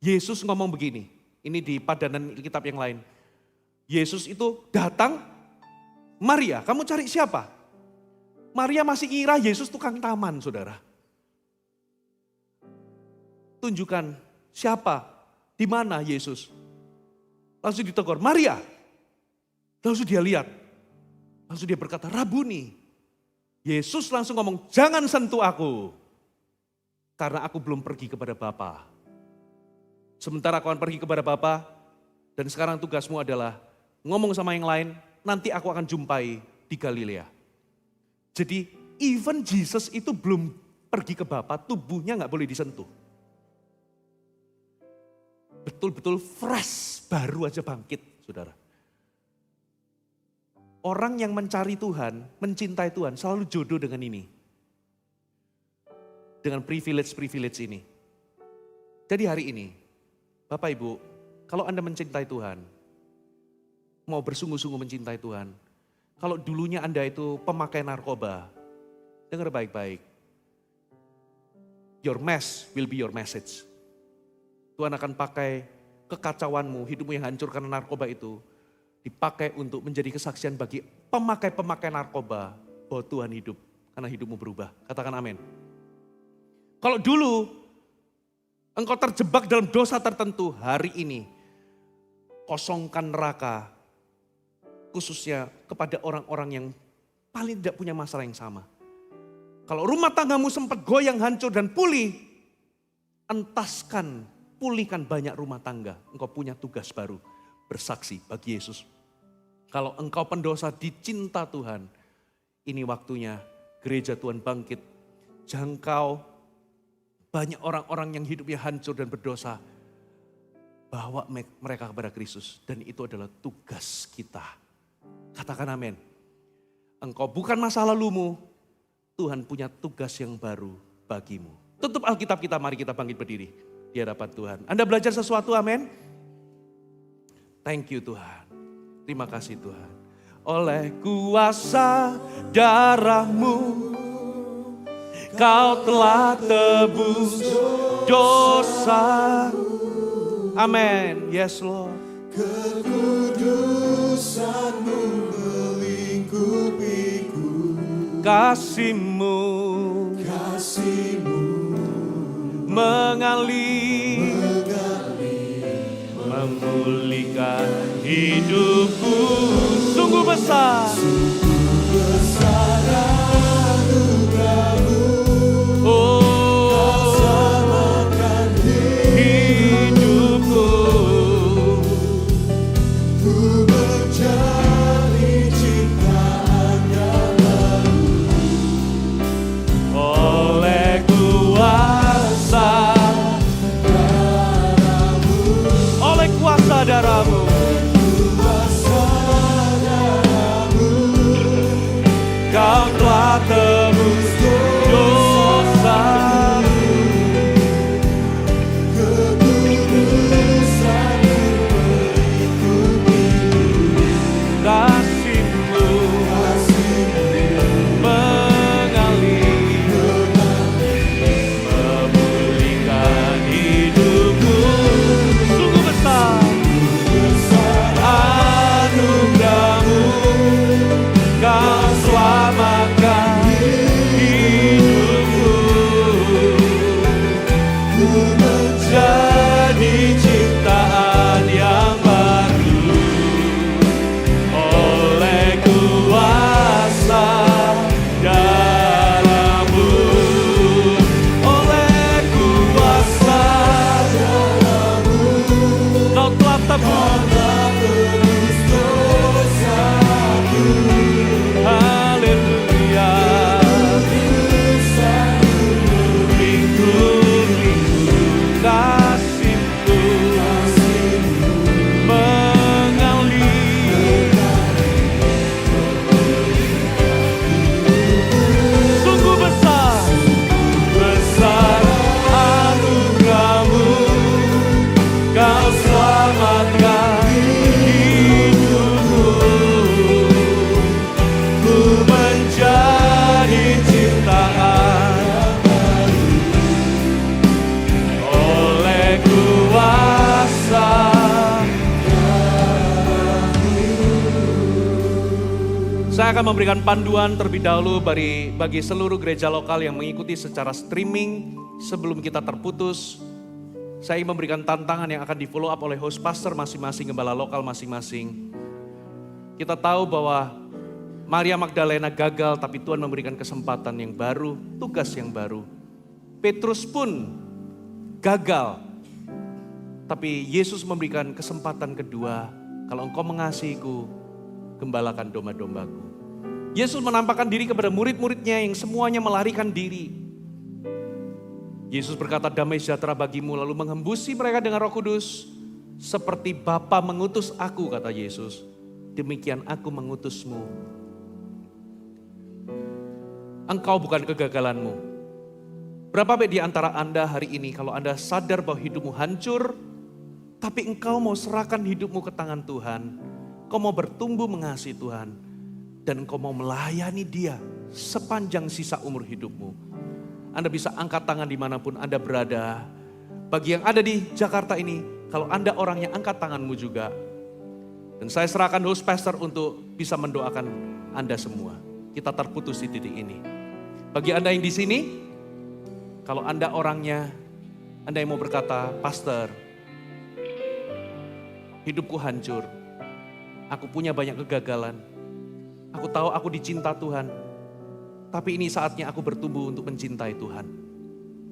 Yesus ngomong begini. Ini di padanan kitab yang lain. Yesus itu datang, Maria, kamu cari siapa? Maria masih ngira Yesus tukang taman, saudara. Tunjukkan siapa, di mana Yesus. Langsung ditegur, Maria. Langsung dia lihat. Langsung dia berkata, Rabuni. Yesus langsung ngomong, jangan sentuh aku. Karena aku belum pergi kepada Bapa. Sementara aku akan pergi kepada Bapa. Dan sekarang tugasmu adalah ngomong sama yang lain. Nanti aku akan jumpai di Galilea. Jadi even Jesus itu belum pergi ke Bapa, tubuhnya gak boleh disentuh. Betul-betul fresh, baru aja bangkit, saudara. Orang yang mencari Tuhan, mencintai Tuhan, selalu jodoh dengan ini. Dengan privilege-privilege ini. Jadi hari ini, Bapak Ibu, kalau Anda mencintai Tuhan, mau bersungguh-sungguh mencintai Tuhan, kalau dulunya Anda itu pemakai narkoba, dengar baik-baik. Your mess will be your message. Tuhan akan pakai kekacauanmu, hidupmu yang hancur karena narkoba itu, dipakai untuk menjadi kesaksian bagi pemakai-pemakai narkoba bahwa Tuhan hidup karena hidupmu berubah. Katakan amin. Kalau dulu engkau terjebak dalam dosa tertentu, hari ini kosongkan neraka, khususnya kepada orang-orang yang paling tidak punya masalah yang sama. Kalau rumah tanggamu sempat goyang, hancur dan pulih, entaskan, pulihkan banyak rumah tangga. Engkau punya tugas baru, bersaksi bagi Yesus. Kalau engkau pendosa dicinta Tuhan, ini waktunya gereja Tuhan bangkit. Jangkau banyak orang-orang yang hidupnya hancur dan berdosa. Bawa mereka kepada Kristus. Dan itu adalah tugas kita. Katakan amin. Engkau bukan masa lalumu, Tuhan punya tugas yang baru bagimu. Tutup Alkitab kita, mari kita bangkit berdiri di hadapan Tuhan. Anda belajar sesuatu, amin? Thank you Tuhan. Terima kasih Tuhan. Oleh kuasa darah-Mu, Kau telah tebus dosa. Amin. Yes Lord. Kekudusan-Mu melingkupiku, Kasih-Mu mengalir, memulihkan hidupku. Sungguh besar anugerah-Mu, oh, selamatkan hidupku. ku menjadi ciptaan yang baru. Oleh kuasa darah-Mu, oleh kuasa darah-Mu, Kau telah tebus dosa. Kasih-Mu mengalir, memulihkan hidupku. Sungguh besar anugerah-Mu, Kau selamatkan hidupku. Ku menjadi ciptaan yang baru. Oleh kuasa darah-Mu, oleh kuasa darah-Mu, Kau telah tebus dosaku. Haleluya. Lingkup-lingkup kasih-Mu mengalir, sungguh besar anugerah-Mu, Kau selamatkan hidupku. Ku menjadi ciptaan yang baru. Oleh kuasa saya akan memberikan panduan terlebih dahulu bagi seluruh gereja lokal yang mengikuti secara streaming. Sebelum kita terputus, saya ingin memberikan tantangan yang akan di follow up oleh host pastor masing-masing, gembala lokal masing-masing. Kita tahu bahwa Maria Magdalena gagal, tapi Tuhan memberikan kesempatan yang baru, tugas yang baru. Petrus pun gagal, tapi Yesus memberikan kesempatan kedua. Kalau engkau mengasihiku, gembalakan domba-dombaku. Yesus menampakkan diri kepada murid-muridnya yang semuanya melarikan diri. Yesus berkata, damai sejahtera bagimu, lalu menghembusi mereka dengan Roh Kudus. Seperti Bapa mengutus aku, kata Yesus, demikian aku mengutusmu. Engkau bukan kegagalanmu. Berapa baik di antara Anda hari ini kalau Anda sadar bahwa hidupmu hancur, tapi engkau mau serahkan hidupmu ke tangan Tuhan. Kau mau bertumbuh mengasihi Tuhan, dan engkau mau melayani Dia sepanjang sisa umur hidupmu. Anda bisa angkat tangan dimanapun Anda berada. Bagi yang ada di Jakarta ini, kalau Anda orangnya, angkat tanganmu juga. Dan saya serahkan host pastor untuk bisa mendoakan Anda semua. Kita terputus di titik ini. Bagi Anda yang di sini, kalau Anda orangnya, Anda yang mau berkata, pastor, hidupku hancur. Aku punya banyak kegagalan. Aku tahu aku dicinta Tuhan. Tapi ini saatnya aku bertumbuh untuk mencintai Tuhan.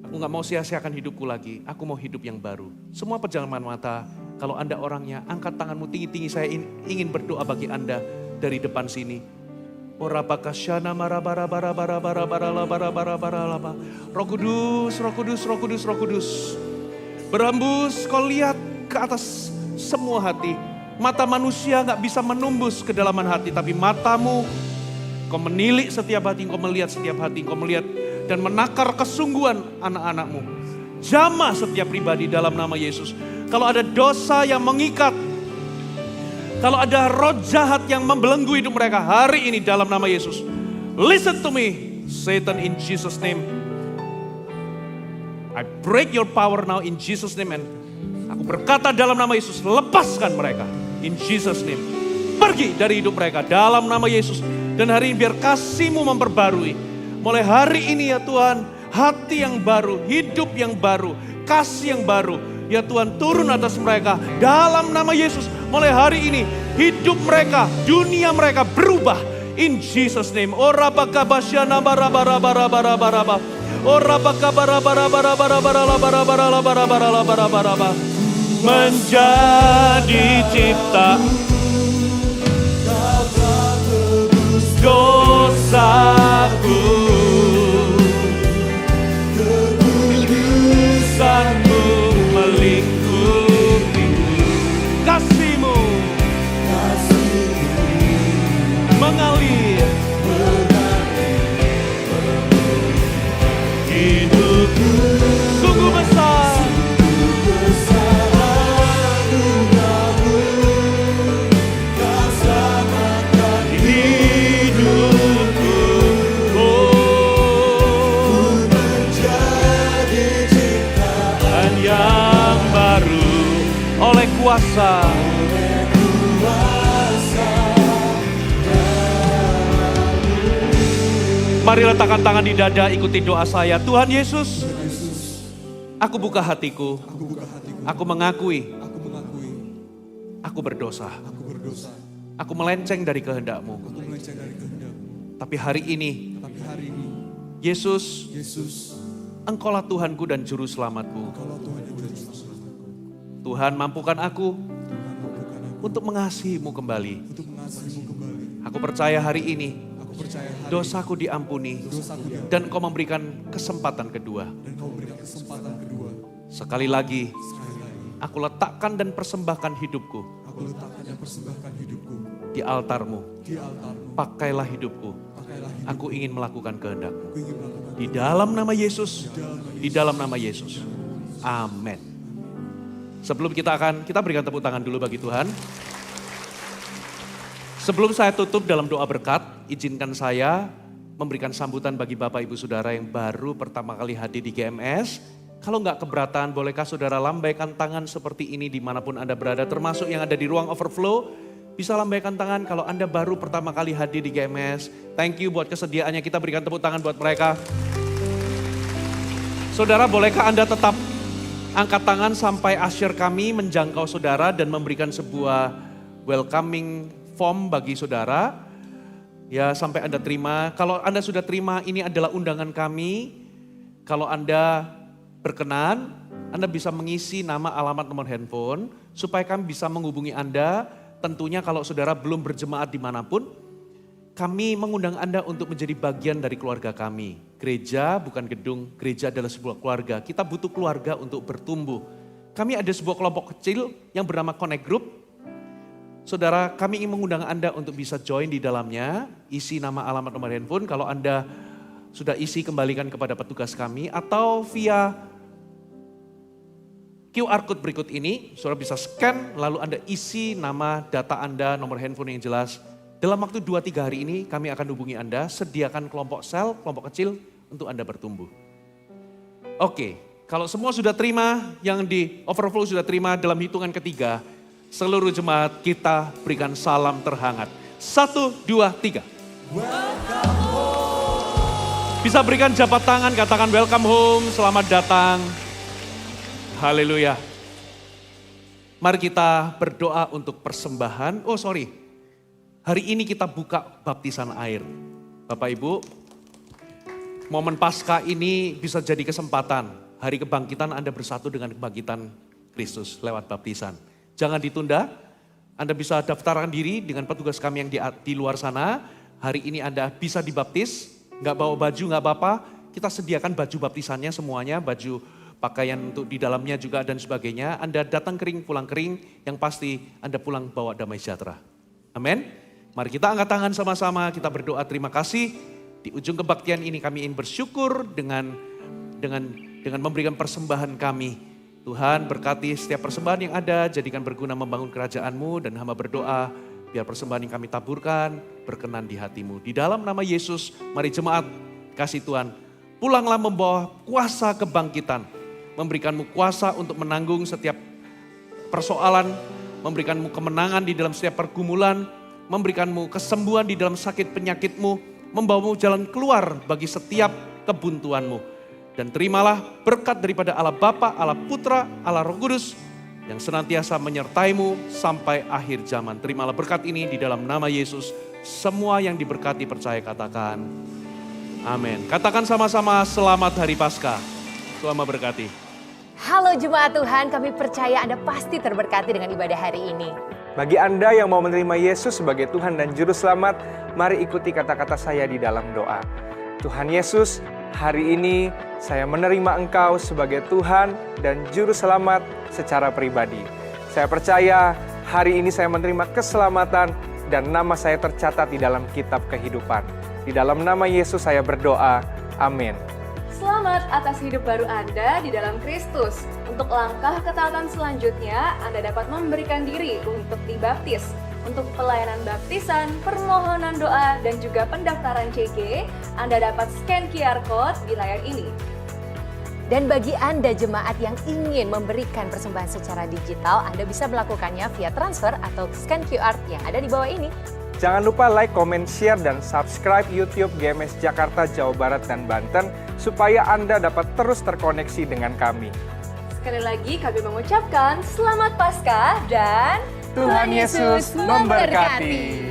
Aku gak mau sia-siakan hidupku lagi. Aku mau hidup yang baru. Semua perjalanan mata, kalau Anda orangnya, angkat tanganmu tinggi-tinggi. Saya ingin berdoa bagi Anda dari depan sini. Roh Kudus, Roh Kudus, Roh Kudus, Roh Kudus. Berhembus, kau lihat ke atas semua hati. Mata manusia gak bisa menembus kedalaman hati, tapi matamu Engkau menilik setiap hati, Engkau melihat setiap hati, Engkau melihat dan menakar kesungguhan anak-anak-Mu. Jamah setiap pribadi dalam nama Yesus. Kalau ada dosa yang mengikat, kalau ada roh jahat yang membelenggu hidup mereka hari ini dalam nama Yesus. Listen to me, Satan, in Jesus' name. I break your power now in Jesus' name. And aku berkata dalam nama Yesus, lepaskan mereka. In Jesus' name. Pergi dari hidup mereka dalam nama Yesus. Dan hari ini biar kasih-Mu memperbarui. Mulai hari ini ya Tuhan, hati yang baru, hidup yang baru, kasih yang baru. Ya Tuhan, turun atas mereka dalam nama Yesus. Mulai hari ini hidup mereka, dunia mereka berubah. In Jesus' name. Ora bakabasyana bara-bara-bara-bara-bara-bara. Ora bakabara-bara-bara-bara-bara-bara-bara-bara-bara-bara-bara-bara. Menjadi cipta dosaku, kekudusan-Mu melingkupiku, kasih-Mu mengalir hidupku sungguh besar. Kuasa. Mari letakkan tangan di dada, ikuti doa saya. Tuhan Yesus, aku buka hatiku. Aku mengakui aku berdosa. Aku melenceng dari kehendak-Mu. Tapi hari ini, Yesus, Engkaulah Tuhanku dan Juru Selamatku. Tuhan, mampukan aku untuk mengasihi-Mu kembali. Aku percaya hari ini dosaku diampuni dan Engkau memberikan kesempatan kedua. Sekali lagi, aku letakkan dan persembahkan hidupku di altar-Mu. Pakailah hidupku. Aku ingin melakukan kehendak-Mu. Di dalam nama Yesus, di dalam nama Yesus. Amin. Sebelum kita berikan tepuk tangan dulu bagi Tuhan. Sebelum saya tutup dalam doa berkat, izinkan saya memberikan sambutan bagi Bapak Ibu Saudara yang baru pertama kali hadir di GMS. Kalau nggak keberatan, bolehkah saudara lambaikan tangan seperti ini dimanapun Anda berada, termasuk yang ada di ruang overflow. Bisa lambaikan tangan kalau Anda baru pertama kali hadir di GMS. Thank you buat kesediaannya, kita berikan tepuk tangan buat mereka. Saudara, bolehkah Anda tetap angkat tangan sampai usher kami menjangkau saudara dan memberikan sebuah welcoming form bagi saudara. Ya, sampai Anda terima. Kalau Anda sudah terima, ini adalah undangan kami. Kalau Anda berkenan, Anda bisa mengisi nama, alamat, nomor handphone supaya kami bisa menghubungi Anda. Tentunya kalau saudara belum berjemaat dimanapun, kami mengundang Anda untuk menjadi bagian dari keluarga kami. Gereja bukan gedung, gereja adalah sebuah keluarga. Kita butuh keluarga untuk bertumbuh. Kami ada sebuah kelompok kecil yang bernama Connect Group. Saudara, kami ingin mengundang Anda untuk bisa join di dalamnya. Isi nama, alamat, nomor handphone. Kalau Anda sudah isi, kembalikan kepada petugas kami. Atau via QR code berikut ini, saudara bisa scan, lalu Anda isi nama, data Anda, nomor handphone yang jelas. Dalam waktu 2-3 hari ini kami akan hubungi Anda, sediakan kelompok sel, kelompok kecil untuk Anda bertumbuh. Oke, kalau semua sudah terima, yang di overflow sudah terima, dalam hitungan ketiga, seluruh jemaat kita berikan salam terhangat. 1, 2, 3. Bisa berikan jabat tangan, katakan welcome home, selamat datang. Haleluya. Mari kita berdoa untuk persembahan. Hari ini kita buka baptisan air. Bapak Ibu, momen Paskah ini bisa jadi kesempatan. Hari kebangkitan Anda bersatu dengan kebangkitan Kristus lewat baptisan. Jangan ditunda, Anda bisa daftarkan diri dengan petugas kami yang di luar sana. Hari ini Anda bisa dibaptis, nggak bawa baju nggak apa-apa. Kita sediakan baju baptisannya semuanya, baju pakaian untuk di dalamnya juga dan sebagainya. Anda datang kering, pulang kering, yang pasti Anda pulang bawa damai sejahtera. Amin. Mari kita angkat tangan sama-sama, kita berdoa terima kasih. Di ujung kebaktian ini kami ingin bersyukur dengan memberikan persembahan kami. Tuhan berkati setiap persembahan yang ada, jadikan berguna membangun kerajaan-Mu, dan hamba berdoa biar persembahan yang kami taburkan berkenan di hati-Mu. Di dalam nama Yesus, mari jemaat kasih Tuhan, pulanglah membawa kuasa kebangkitan, memberikan-Mu kuasa untuk menanggung setiap persoalan, memberikan-Mu kemenangan di dalam setiap pergumulan, memberikan-Mu kesembuhan di dalam sakit penyakit-Mu, membawa-Mu jalan keluar bagi setiap kebuntuan-Mu. Dan terimalah berkat daripada Allah Bapa, Allah Putra, Allah Roh Kudus yang senantiasa menyertai-Mu sampai akhir zaman. Terimalah berkat ini di dalam nama Yesus. Semua yang diberkati percaya katakan amin. Katakan sama-sama selamat hari Paskah. Tuhan memberkati. Halo jemaat Tuhan, kami percaya Anda pasti terberkati dengan ibadah hari ini. Bagi Anda yang mau menerima Yesus sebagai Tuhan dan Juru Selamat, mari ikuti kata-kata saya di dalam doa. Tuhan Yesus, hari ini saya menerima Engkau sebagai Tuhan dan Juru Selamat secara pribadi. Saya percaya hari ini saya menerima keselamatan dan nama saya tercatat di dalam kitab kehidupan. Di dalam nama Yesus saya berdoa, amin. Selamat atas hidup baru Anda di dalam Kristus. Untuk langkah ketaatan selanjutnya, Anda dapat memberikan diri untuk dibaptis. Untuk pelayanan baptisan, permohonan doa, dan juga pendaftaran CG, Anda dapat scan QR Code di layar ini. Dan bagi Anda jemaat yang ingin memberikan persembahan secara digital, Anda bisa melakukannya via transfer atau scan QR yang ada di bawah ini. Jangan lupa like, comment, share, dan subscribe YouTube GMS Jakarta, Jawa Barat, dan Banten supaya Anda dapat terus terkoneksi dengan kami. Sekali lagi kami mengucapkan Selamat Paskah dan Tuhan Yesus memberkati.